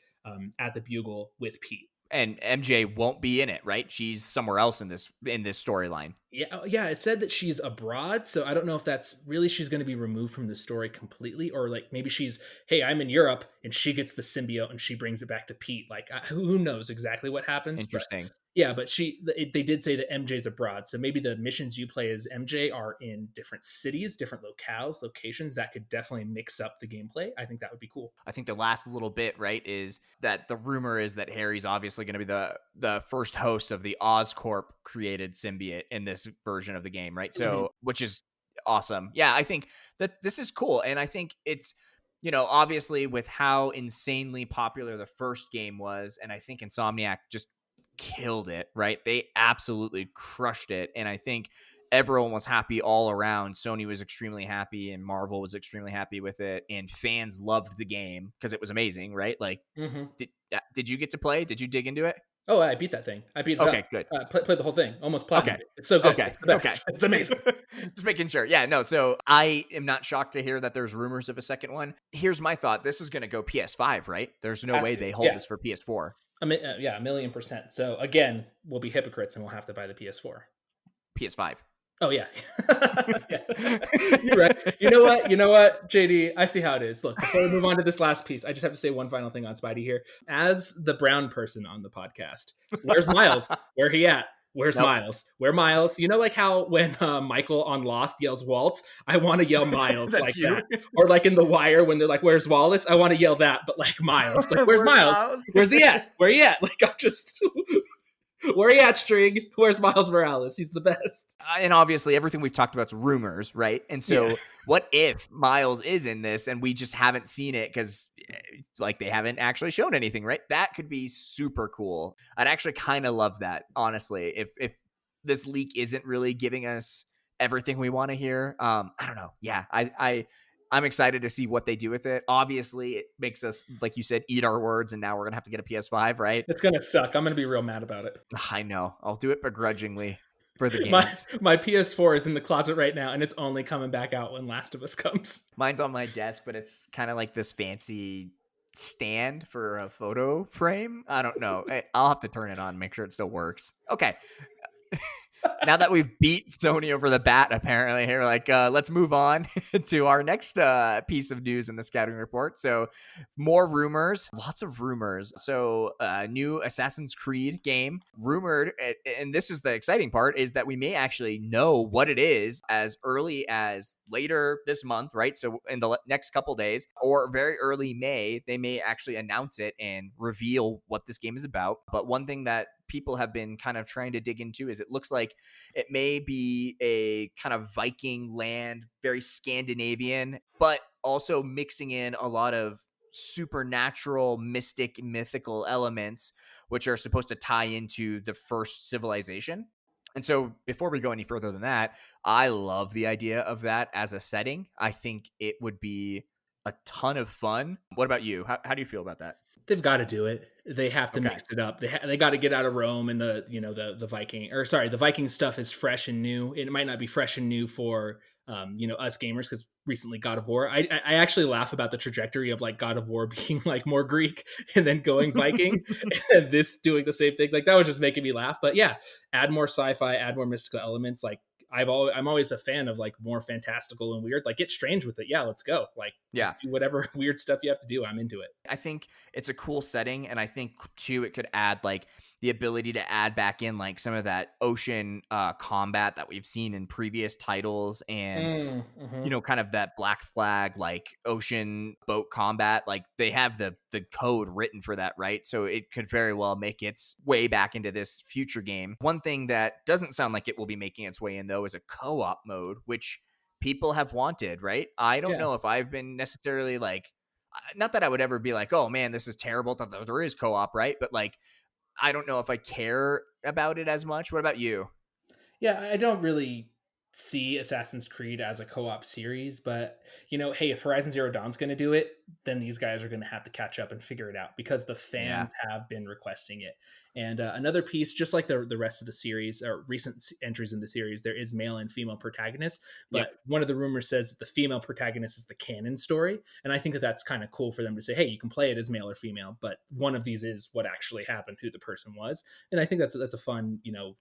at the Bugle with Pete. And MJ won't be in it, right? She's somewhere else in this storyline. Yeah, it said that she's abroad, so I don't know if that's really she's going to be removed from the story completely, or like maybe she's, hey, I'm in Europe, and she gets the symbiote and she brings it back to Pete. Like, who knows exactly what happens? Interesting. Yeah, but they did say that MJ's abroad, so maybe the missions you play as MJ are in different cities, different locations. That could definitely mix up the gameplay. I think that would be cool. I think the last little bit, right, is that the rumor is that Harry's obviously going to be the first host of the Oscorp created symbiote in this version of the game, right? So, which is awesome. Yeah, I think that this is cool, and I think it's, obviously with how insanely popular the first game was, and I think Insomniac just killed it, right? They absolutely crushed it. And I think everyone was happy all around. Sony was extremely happy and Marvel was extremely happy with it, and fans loved the game because it was amazing, right? Like, did you get to play? Did you dig into it? Oh, I beat that thing. I beat it Okay, up. good. Played the whole thing. Almost platinumed Okay. it. It's so good. Okay. It's the best. Okay. It's amazing. Just making sure. Yeah, no. So I am not shocked to hear that there's rumors of a second one. Here's my thought. This is going to go PS5, right? There's no way they hold this for PS4. Yeah, 1,000,000%. So again, we'll be hypocrites and we'll have to buy the PS4. PS5. Oh yeah. Yeah. You're right. You know what, JD? I see how it is. Look, before we move on to this last piece, I just have to say one final thing on Spidey here. As the brown person on the podcast, where's Miles? Where he at? Where's Miles? Where Miles? You know, like how when Michael on Lost yells Walt, I want to yell Miles like that. Or like in The Wire when they're like, "Where's Wallace?" I want to yell that, but like Miles. Like, where's Miles? Where's he at? Where he at? Like, I'm just. Where are you at, String? Where's Miles Morales? He's the best. And obviously, everything we've talked about is rumors, right? And so, what if Miles is in this and we just haven't seen it because, like, they haven't actually shown anything, right? That could be super cool. I'd actually kind of love that, honestly. If this leak isn't really giving us everything we want to hear, I don't know. Yeah, I'm excited to see what they do with it. Obviously, it makes us, like you said, eat our words, and now we're going to have to get a PS5, right? It's going to suck. I'm going to be real mad about it. I know. I'll do it begrudgingly for the games. My PS4 is in the closet right now, and it's only coming back out when Last of Us comes. Mine's on my desk, but it's kind of like this fancy stand for a photo frame. I don't know. I'll have to turn it on, make sure it still works. Okay. Now that we've beat Sony over the bat, apparently here, like, let's move on to our next piece of news in the scouting report. So more rumors, lots of rumors. So new Assassin's Creed game rumored, and this is the exciting part, is that we may actually know what it is as early as later this month, right? So in the next couple days or very early May, they may actually announce it and reveal what this game is about. But one thing that people have been kind of trying to dig into is it looks like it may be a kind of Viking land, very Scandinavian, but also mixing in a lot of supernatural, mystic, mythical elements, which are supposed to tie into the first civilization. And so before we go any further than that, I love the idea of that as a setting. I think it would be a ton of fun. What about you? How do you feel about that? They've got to do it. They have to mix it up. They got to get out of Rome and the Viking stuff is fresh and new. It might not be fresh and new for us gamers because recently God of War. I actually laugh about the trajectory of like God of War being like more Greek and then going Viking and this doing the same thing. Like that was just making me laugh. But yeah, add more sci-fi, add more mystical elements. Like I'm always a fan of like more fantastical and weird. Like get strange with it. Yeah, let's go. Like just do whatever weird stuff you have to do. I'm into it. I think it's a cool setting, and I think too it could add like the ability to add back in like some of that ocean combat that we've seen in previous titles, and kind of that Black Flag like ocean boat combat. Like they have the code written for that, right? So it could very well make its way back into this future game. One thing that doesn't sound like it will be making its way in though is a co-op mode, which people have wanted, right? I don't know if I've been necessarily like, not that I would ever be like, oh man, this is terrible that there is co-op, right? But like, I don't know if I care about it as much. What about you? Yeah, I don't really see Assassin's Creed as a co-op series, but hey, if Horizon Zero Dawn's going to do it, then these guys are going to have to catch up and figure it out because the fans have been requesting it. And another piece, just like the rest of the series or recent entries in the series, there is male and female protagonists. But one of the rumors says that the female protagonist is the canon story. And I think that that's kind of cool for them to say, hey, you can play it as male or female, but one of these is what actually happened, who the person was. And I think that's a fun,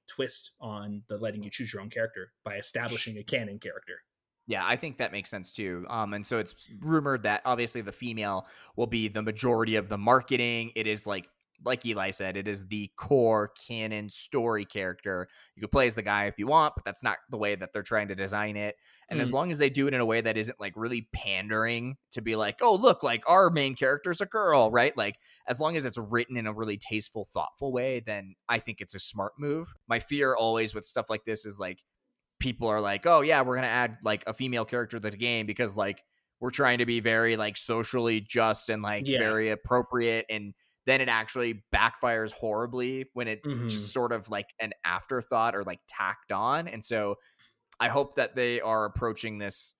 twist on the letting you choose your own character by establishing a canon character. Yeah, I think that makes sense too. And so it's rumored that obviously the female will be the majority of the marketing. It is like Eli said, it is the core canon story character. You could play as the guy if you want, but that's not the way that they're trying to design it. And as long as they do it in a way that isn't like really pandering to be like, oh, look, like our main character's a girl, right? Like as long as it's written in a really tasteful, thoughtful way, then I think it's a smart move. My fear always with stuff like this is like, people are like, oh yeah, we're going to add like a female character to the game because like we're trying to be very like socially just and like very appropriate. And then it actually backfires horribly when it's just sort of like an afterthought or like tacked on. And so I hope that they are approaching this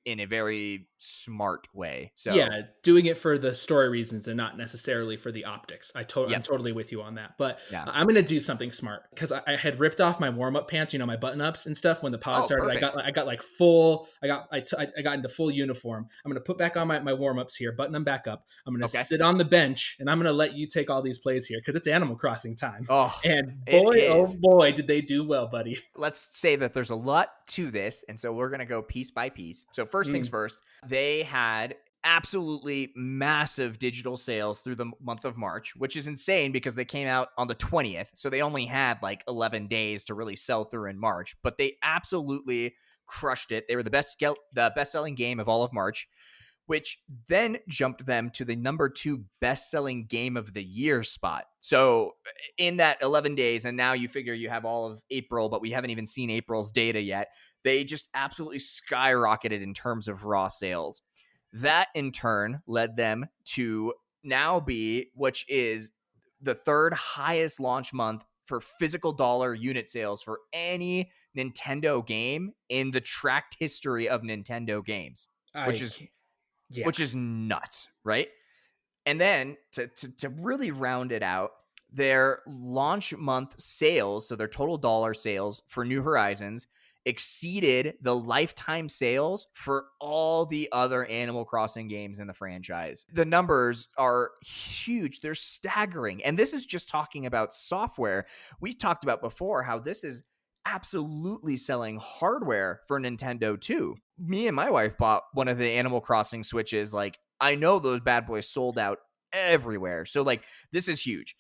in a very smart way. So yeah, doing it for the story reasons and not necessarily for the optics. I'm yep. totally with you on that. But Yeah. I'm going to do something smart because I had ripped off my warm up pants, my button ups and stuff when the pod started. Perfect. I got like full. I got into full uniform. I'm going to put back on my warm ups here, button them back up. I'm going to sit on the bench and I'm going to let you take all these plays here because it's Animal Crossing time. Oh, and boy, oh boy, did they do well, buddy. Let's say that there's a lot to this, and so we're going to go piece by piece. So first things first, they had absolutely massive digital sales through the month of March, which is insane because they came out on the 20th. So they only had like 11 days to really sell through in March, but they absolutely crushed it. They were the best-selling game of all of March, which then jumped them to the number 2 best-selling game of the year spot. So in that 11 days, and now you figure you have all of April, but we haven't even seen April's data yet, they just absolutely skyrocketed in terms of raw sales. That in turn led them to now be, which is the 3rd highest launch month for physical dollar unit sales for any Nintendo game in the tracked history of Nintendo games, which is nuts, right? And then to really round it out, their launch month sales, so their total dollar sales for New Horizons, exceeded the lifetime sales for all the other Animal Crossing games in the franchise. The numbers are huge. They're staggering. And this is just talking about software. We've talked about before how this is absolutely selling hardware for Nintendo too. Me and my wife bought one of the Animal Crossing Switches. Like, I know those bad boys sold out everywhere. So like, this is huge.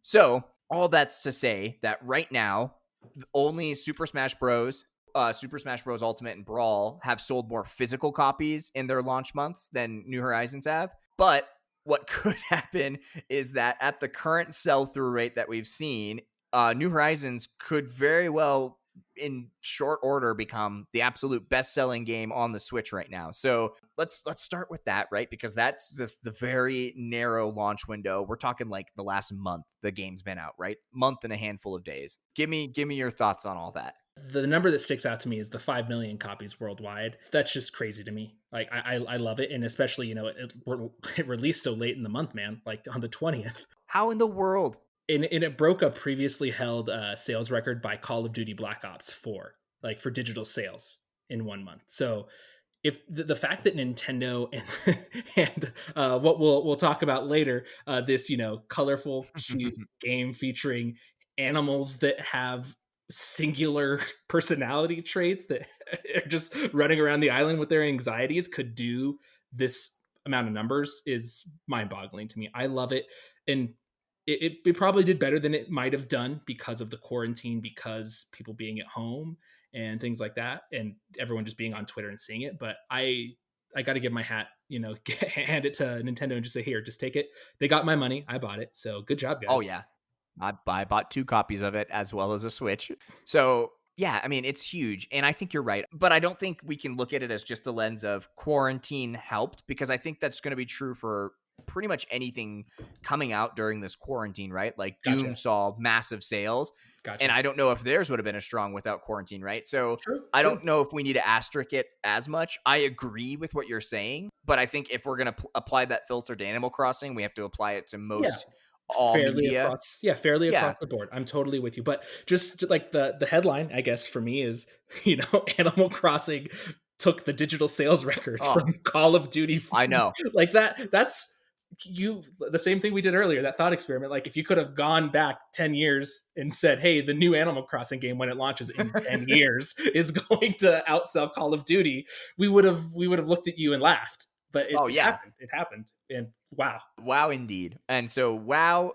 So all that's to say that right now, only Super Smash Bros. Super Smash Bros. Ultimate and Brawl have sold more physical copies in their launch months than New Horizons have. But what could happen is that at the current sell-through rate that we've seen, New Horizons could very well, in short order, become the absolute best-selling game on the Switch right now. So let's start with that, right? Because that's just the very narrow launch window. We're talking like the last month the game's been out, right? Month and a handful of days. Give me your thoughts on all that. The number that sticks out to me is the 5 million copies worldwide. That's just crazy to me. Like, I love it. And especially, it released so late in the month, man, like on the 20th. How in the world? And it broke a previously held sales record by Call of Duty Black Ops 4, like for digital sales in 1 month. So if the fact that Nintendo and what we'll talk about later, this, colorful, cute game featuring animals that have singular personality traits that are just running around the island with their anxieties could do this amount of numbers is mind-boggling to me. I love it. And it probably did better than it might have done because of the quarantine, because people being at home and things like that, and everyone just being on Twitter and seeing it. But I got to give my hat, hand it to Nintendo and just say, here, just take it. They got my money. I bought it. So good job, guys. Oh, yeah. I bought 2 copies of it as well as a Switch. So yeah, I mean, it's huge. And I think you're right. But I don't think we can look at it as just the lens of quarantine helped, because I think that's going to be true for pretty much anything coming out during this quarantine, right? Like Doom saw massive sales. And I don't know if theirs would have been as strong without quarantine, right? So I don't know if we need to asterisk it as much. I agree with what you're saying, but I think if we're going to apply that filter to Animal Crossing, we have to apply it to most all media. Fairly across the board. I'm totally with you. But just like the headline, I guess, for me is, Animal Crossing took the digital sales record from Call of Duty. I know. Like that's the same thing we did earlier, that thought experiment. Like, if you could have gone back 10 years and said, hey, the new Animal Crossing game, when it launches in 10 years, is going to outsell Call of Duty, we would have looked at you and laughed. But it happened. It happened. And wow. Wow, indeed. And so, wow,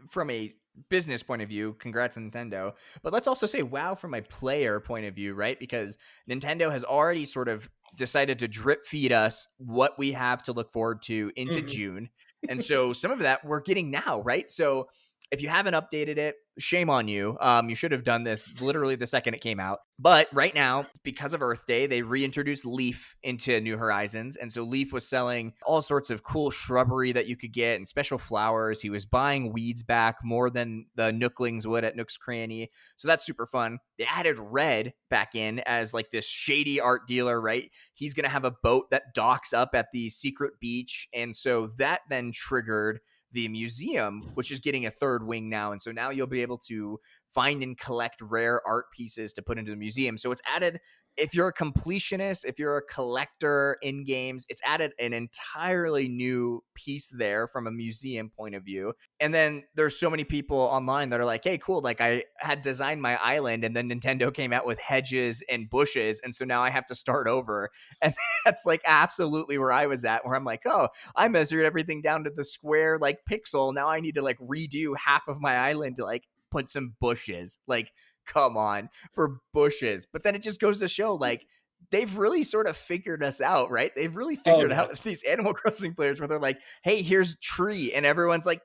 from a business point of view, congrats Nintendo. But let's also say wow from a player point of view, right? Because Nintendo has already sort of decided to drip feed us what we have to look forward to into June. And so some of that we're getting now, right? So If you haven't updated it, shame on you. You should have done this literally the second it came out. But right now, because of Earth Day, they reintroduced Leaf into New Horizons. And so Leaf was selling all sorts of cool shrubbery that you could get and special flowers. He was buying weeds back more than the Nooklings would at Nook's Cranny. So that's super fun. They added Red back in as like this shady art dealer, right? He's going to have a boat that docks up at the secret beach. And so that then triggered the museum, which is getting a third wing now. And so now you'll be able to find and collect rare art pieces to put into the museum. So it's added, if you're a completionist, if you're a collector in games, it's added an entirely new piece there from a museum point of view. And then there's so many people online that are like, hey, cool. Like I had designed my island and then Nintendo came out with hedges and bushes. And so now I have to start over. And that's like absolutely where I was at, where I'm like, oh, I measured everything down to the square, like pixel. Now I need to like redo half of my island to like put some bushes. Like, come on, for bushes. But then it just goes to show, like, they've really sort of figured us out, right? They've really figured out these Animal Crossing players where they're like, hey, here's tree. And everyone's like,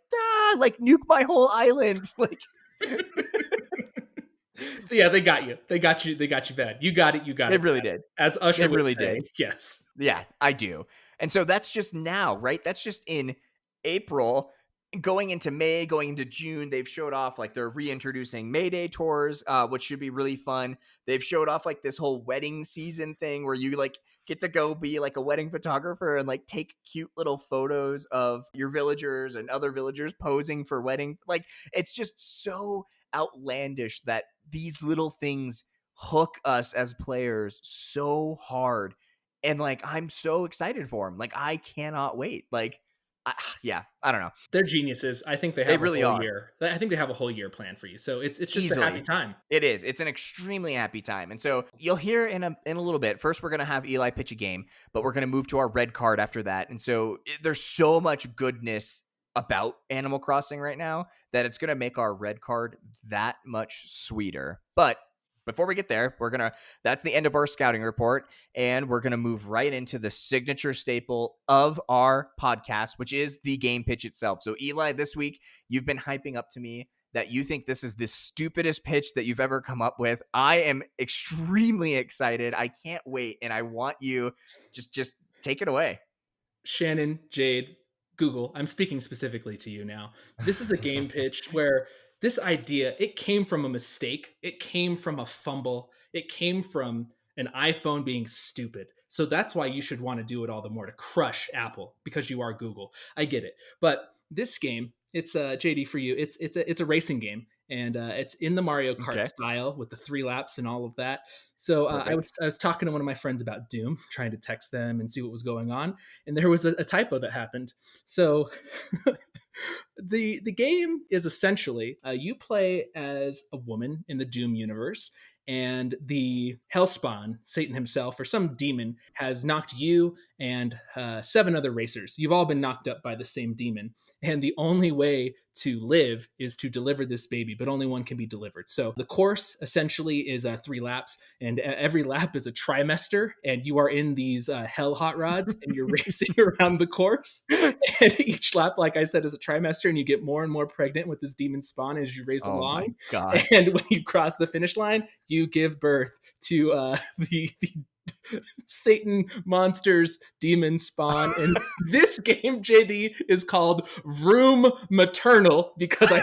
like nuke my whole island. Like, yeah, they got you. They got you bad. You got it. They really did. As Usher would really say. did. Yes. Yeah, I do. And so that's just now, right? That's just in April. Going into May, going into June, they've showed off like they're reintroducing May Day tours, which should be really fun. They've showed off like this whole wedding season thing where you like get to go be like a wedding photographer and like take cute little photos of your villagers and other villagers posing for wedding. Like, it's just so outlandish that these little things hook us as players so hard. And like, I'm so excited for them. Like, I cannot wait. Like, I don't know. They're geniuses. I think they have a whole year. I think they have a whole year planned for you. So it's just easily a happy time. It is. It's an extremely happy time. And so you'll hear in a little bit. First, we're going to have Eli pitch a game, but we're going to move to our red card after that. And so there's so much goodness about Animal Crossing right now that it's going to make our red card that much sweeter. But before we get there, that's the end of our scouting report, and we're going to move right into the signature staple of our podcast, which is the game pitch itself. So Eli, this week, you've been hyping up to me that you think this is the stupidest pitch that you've ever come up with. I am extremely excited. I can't wait, and I want you just take it away. Shannon, Jade, Google, I'm speaking specifically to you now. This is a game pitch where this idea, it came from a mistake. It came from a fumble. It came from an iPhone being stupid. So that's why you should want to do it all the more, to crush Apple, because you are Google. I get it. But this game, it's JD for you. It's a racing game, and it's in the Mario Kart style with the 3 laps and all of that. So I was talking to one of my friends about Doom, trying to text them and see what was going on, and there was a typo that happened. So the game is essentially you play as a woman in the Doom universe, and the Hellspawn, Satan himself, or some demon, has knocked you and 7 other racers. You've all been knocked up by the same demon. And the only way to live is to deliver this baby, but only one can be delivered. So the course essentially is 3 laps, and every lap is a trimester, and you are in these hell hot rods, and you're racing around the course. And each lap, like I said, is a trimester, and you get more and more pregnant with this demon spawn as you race along. My God. And when you cross the finish line, you give birth to the Satan monsters demon spawn. And this game, JD, is called Vroom Maternal, because I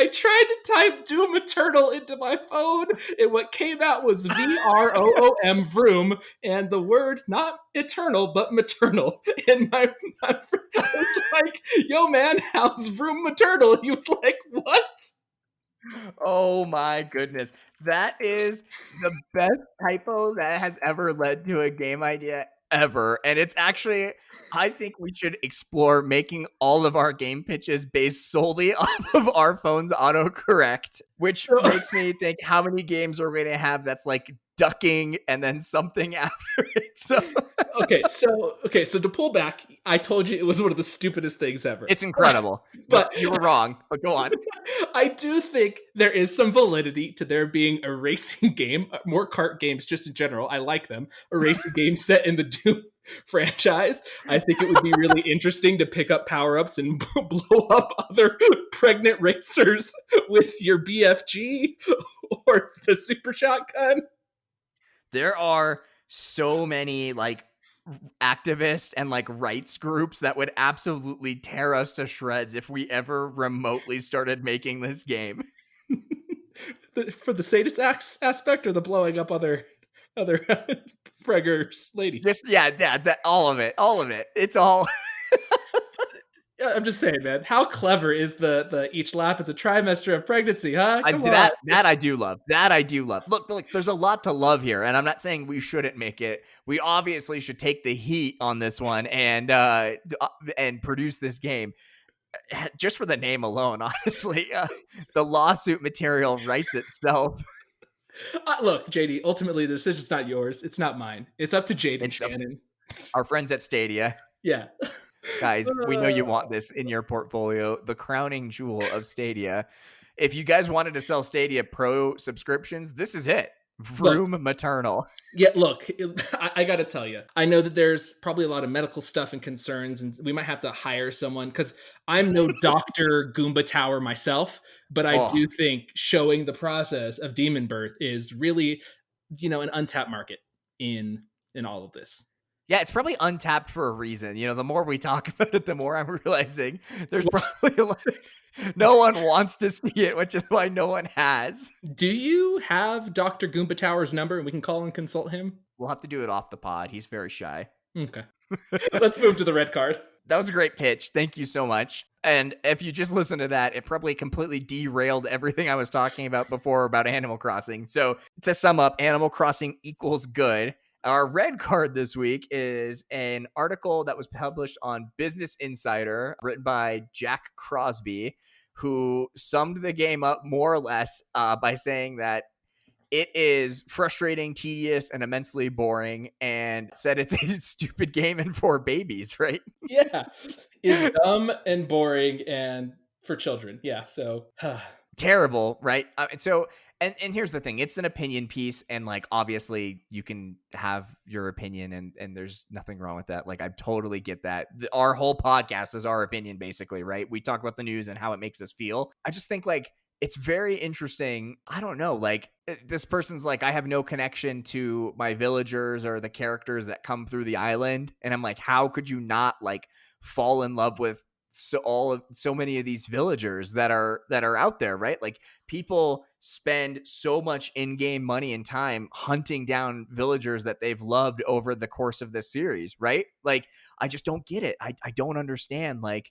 tried to type Doom Maternal into my phone, and what came out was VROOM, Vroom, and the word not eternal, but maternal. And my friend was like, yo man, how's Vroom Maternal? He was like, what? Oh my goodness. That is the best typo that has ever led to a game idea ever. And it's actually, I think we should explore making all of our game pitches based solely off of our phone's autocorrect, which makes me think, how many games are we going to have that's like ducking and then something after it? So Okay, so to pull back, I told you it was one of the stupidest things ever. It's incredible, but you were wrong. But go on. I do think there is some validity to there being a racing game, more kart games just in general. I like them. A racing game set in the franchise. I think it would be really interesting to pick up power-ups and blow up other pregnant racers with your BFG or the super shotgun. There are so many like activist and like rights groups that would absolutely tear us to shreds if we ever remotely started making this game. For the sadist aspect or the blowing up other preggers ladies? Just that all of it. It's all. I'm just saying, man. How clever is the each lap is a trimester of pregnancy, huh? Come on. That I do love. Look, there's a lot to love here, and I'm not saying we shouldn't make it. We obviously should take the heat on this one and produce this game. Just for the name alone, honestly, the lawsuit material writes itself. Look, JD, ultimately the decision's not yours. It's not mine. It's up to JD and Shannon. Our friends at Stadia. Yeah. Guys, we know you want this in your portfolio, the crowning jewel of Stadia. If you guys wanted to sell Stadia Pro subscriptions, this is it. Vroom Maternal. Yeah, look, I got to tell you, I know that there's probably a lot of medical stuff and concerns, and we might have to hire someone because I'm no Dr. Goomba Tower myself, but I do think showing the process of demon birth is really, an untapped market in all of this. Yeah, it's probably untapped for a reason. The more we talk about it, the more I'm realizing there's probably no one wants to see it, which is why no one has. Do you have Dr. Goomba Tower's number and we can call and consult him? We'll have to do it off the pod. He's very shy. Okay. Let's move to the red card. That was a great pitch. Thank you so much. And if you just listen to that, it probably completely derailed everything I was talking about before about Animal Crossing. So to sum up, Animal Crossing equals good. Our red card this week is an article that was published on Business Insider, written by Jack Crosby, who summed the game up more or less by saying that it is frustrating, tedious, and immensely boring, and said it's a stupid game and for babies, right? Yeah. It's dumb and boring and for children. Yeah, so... Terrible, right? And here's the thing, it's an opinion piece, and like obviously you can have your opinion and there's nothing wrong with that. Like I totally get that. Our whole podcast is our opinion basically, right? We talk about the news and how it makes us feel. I just think like it's very interesting. I don't know, like this person's like, I have no connection to my villagers or the characters that come through the island, and I'm like, how could you not like fall in love with so many of these villagers that are out there, right? Like people spend so much in-game money and time hunting down villagers that they've loved over the course of this series, right? Like I just don't get it. I don't understand like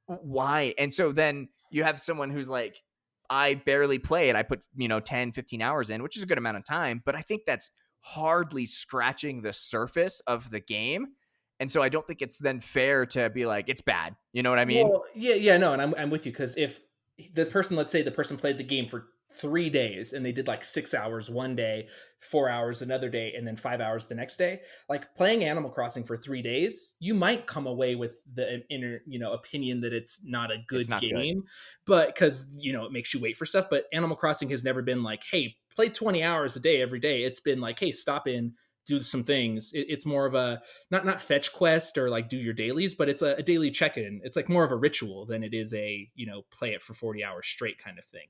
why. And so then you have someone who's like, I barely play it. I put 10, 15 hours in, which is a good amount of time, but I think that's hardly scratching the surface of the game. And so I don't think it's then fair to be like, it's bad. You know what I mean? Well, yeah, no. And I'm with you. Cause if the person, let's say the person played the game for 3 days and they did like 6 hours one day, 4 hours another day, and then 5 hours the next day, like playing Animal Crossing for 3 days, you might come away with the inner, opinion that it's not a good game, but cause it makes you wait for stuff. But Animal Crossing has never been like, hey, play 20 hours a day every day. It's been like, hey, stop in, do some things. It's more of a not fetch quest or like do your dailies, but it's a daily check-in. It's like more of a ritual than it is a play it for 40 hours straight kind of thing.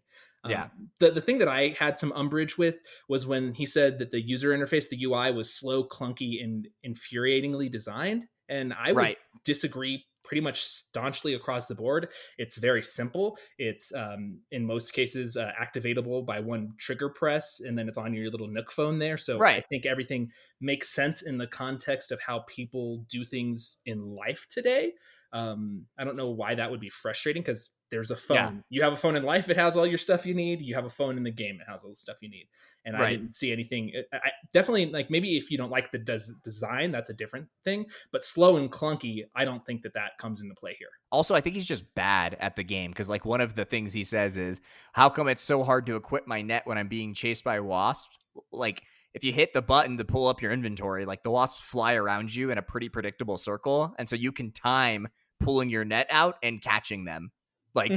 Yeah. The thing that I had some umbrage with was when he said that the user interface, the UI, was slow, clunky, and infuriatingly designed, and I would disagree pretty much staunchly across the board. It's very simple. It's in most cases activatable by one trigger press, and then it's on your little Nook phone there. So I think everything makes sense in the context of how people do things in life today. I don't know why that would be frustrating, because there's a phone. Yeah. You have a phone in life, it has all your stuff you need. You have a phone in the game, it has all the stuff you need. And I didn't see anything. I definitely, like, maybe if you don't like the design, that's a different thing. But slow and clunky, I don't think that comes into play here. Also, I think he's just bad at the game, because like one of the things he says is, how come it's so hard to equip my net when I'm being chased by wasps? Like, if you hit the button to pull up your inventory, like the wasps fly around you in a pretty predictable circle. And so you can time pulling your net out and catching them. Like,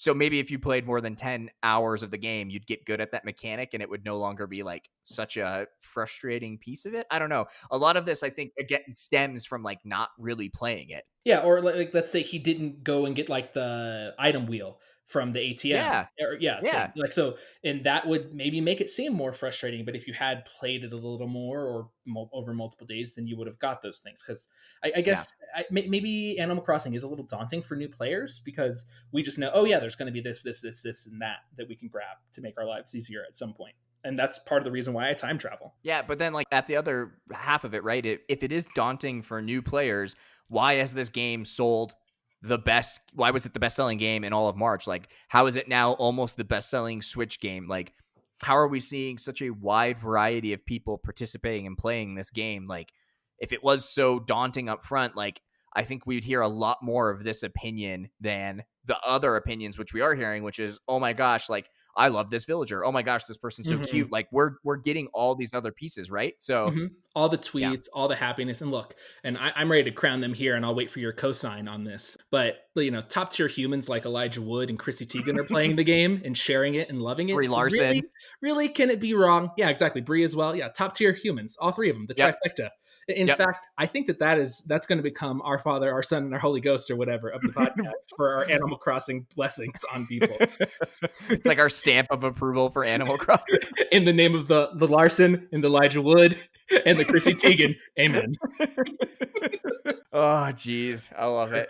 So maybe if you played more than 10 hours of the game, you'd get good at that mechanic and it would no longer be like such a frustrating piece of it. I don't know. A lot of this, I think, again, stems from like not really playing it. Yeah, or like let's say he didn't go and get like the item wheel from the ATM. Thing. Like so, and that would maybe make it seem more frustrating. But if you had played it a little more or over multiple days, then you would have got those things. Because I guess maybe Animal Crossing is a little daunting for new players because we just know, oh yeah, there's going to be this, and that we can grab to make our lives easier at some point. And that's part of the reason why I time travel. Yeah, but then like at the other half of it, right? If it is daunting for new players, why has this game sold the best? Why was it the best-selling game in all of March? Like, how is it now almost the best-selling Switch game? Like, how are we seeing such a wide variety of people participating and playing this game? Like, if it was so daunting up front, like, I think we'd hear a lot more of this opinion than the other opinions, which we are hearing, which is, oh my gosh, like, I love this villager. Oh my gosh, this person's so cute. Like we're getting all these other pieces, right? So all the tweets, all the happiness, and look, and I'm ready to crown them here, and I'll wait for your cosign on this. But you know, top tier humans like Elijah Wood and Chrissy Teigen are playing the game and sharing it and loving it. Brie Larson, really, can it be wrong? Yeah, exactly. Brie as well. Yeah, top tier humans, all three of them, the trifecta. In fact, I think that's going to become our Father, our Son, and our Holy Ghost, or whatever, of the podcast for our Animal Crossing blessings on people. It's like our stamp of approval for Animal Crossing. In the name of the Larson and the Elijah Wood and the Chrissy Teigen, amen. Oh, geez. I love it.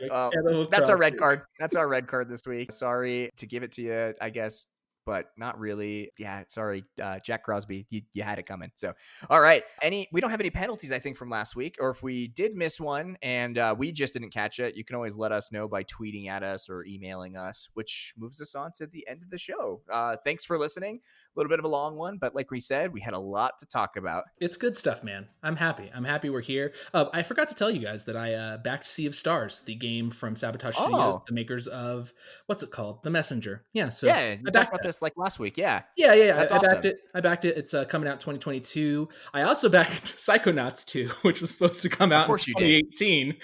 That's our red card. That's our red card this week. Sorry to give it to you, I guess, but not really. Yeah, sorry, Jack Crosby, you had it coming. So, all right. We don't have any penalties, I think, from last week, or if we did miss one and we just didn't catch it, you can always let us know by tweeting at us or emailing us, which moves us on to the end of the show. Thanks for listening. A little bit of a long one, but like we said, we had a lot to talk about. It's good stuff, man. I'm happy we're here. I forgot to tell you guys that I backed Sea of Stars, the game from Sabotage Studios, the makers of, what's it called? The Messenger. Yeah, so yeah, you talked about this like last week. Yeah. That's awesome. I backed it. It's coming out 2022. I also backed Psychonauts 2, which was supposed to come out in 2018.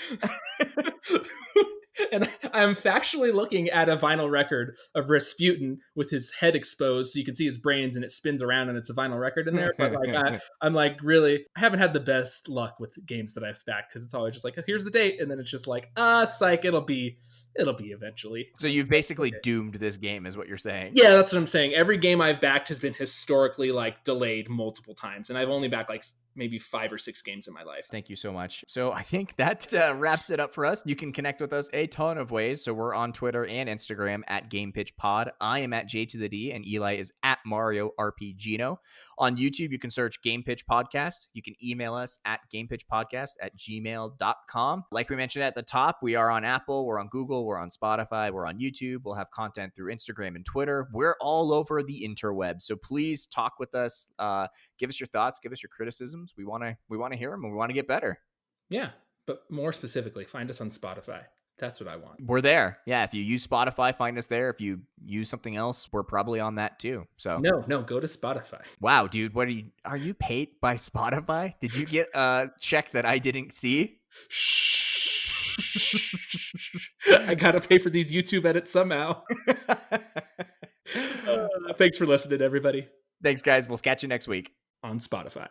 And I'm factually looking at a vinyl record of Rasputin with his head exposed, so you can see his brains, and it spins around, and it's a vinyl record in there. But like, I'm like, really, I haven't had the best luck with games that I've backed because it's always just like, oh, here's the date, and then it's just like, psych, it'll be eventually. So you've basically doomed this game, is what you're saying. Yeah, that's what I'm saying. Every game I've backed has been historically like delayed multiple times, and I've only backed like maybe 5 or 6 games in my life. Thank you so much. So I think that wraps it up for us. You can connect with us a ton of ways. So we're on Twitter and Instagram at GamePitch Pod. I am at J to the D, and Eli is at Mario RPGino. On YouTube, you can search GamePitch Podcast. You can email us at gamepitchpodcast@gmail.com. Like we mentioned at the top, we are on Apple, we're on Google, we're on Spotify, we're on YouTube. We'll have content through Instagram and Twitter. We're all over the interweb. So please talk with us. Give us your thoughts. Give us your criticisms. We want to hear them, and we want to get better. Yeah, but more specifically, find us on Spotify. That's what I want. We're there. Yeah, if you use Spotify, find us there. If you use something else, we're probably on that too. So no, go to Spotify. Wow, dude, are you paid by Spotify? Did you get a check that I didn't see? I gotta pay for these YouTube edits somehow. Thanks for listening, everybody. Thanks, guys. We'll catch you next week on Spotify.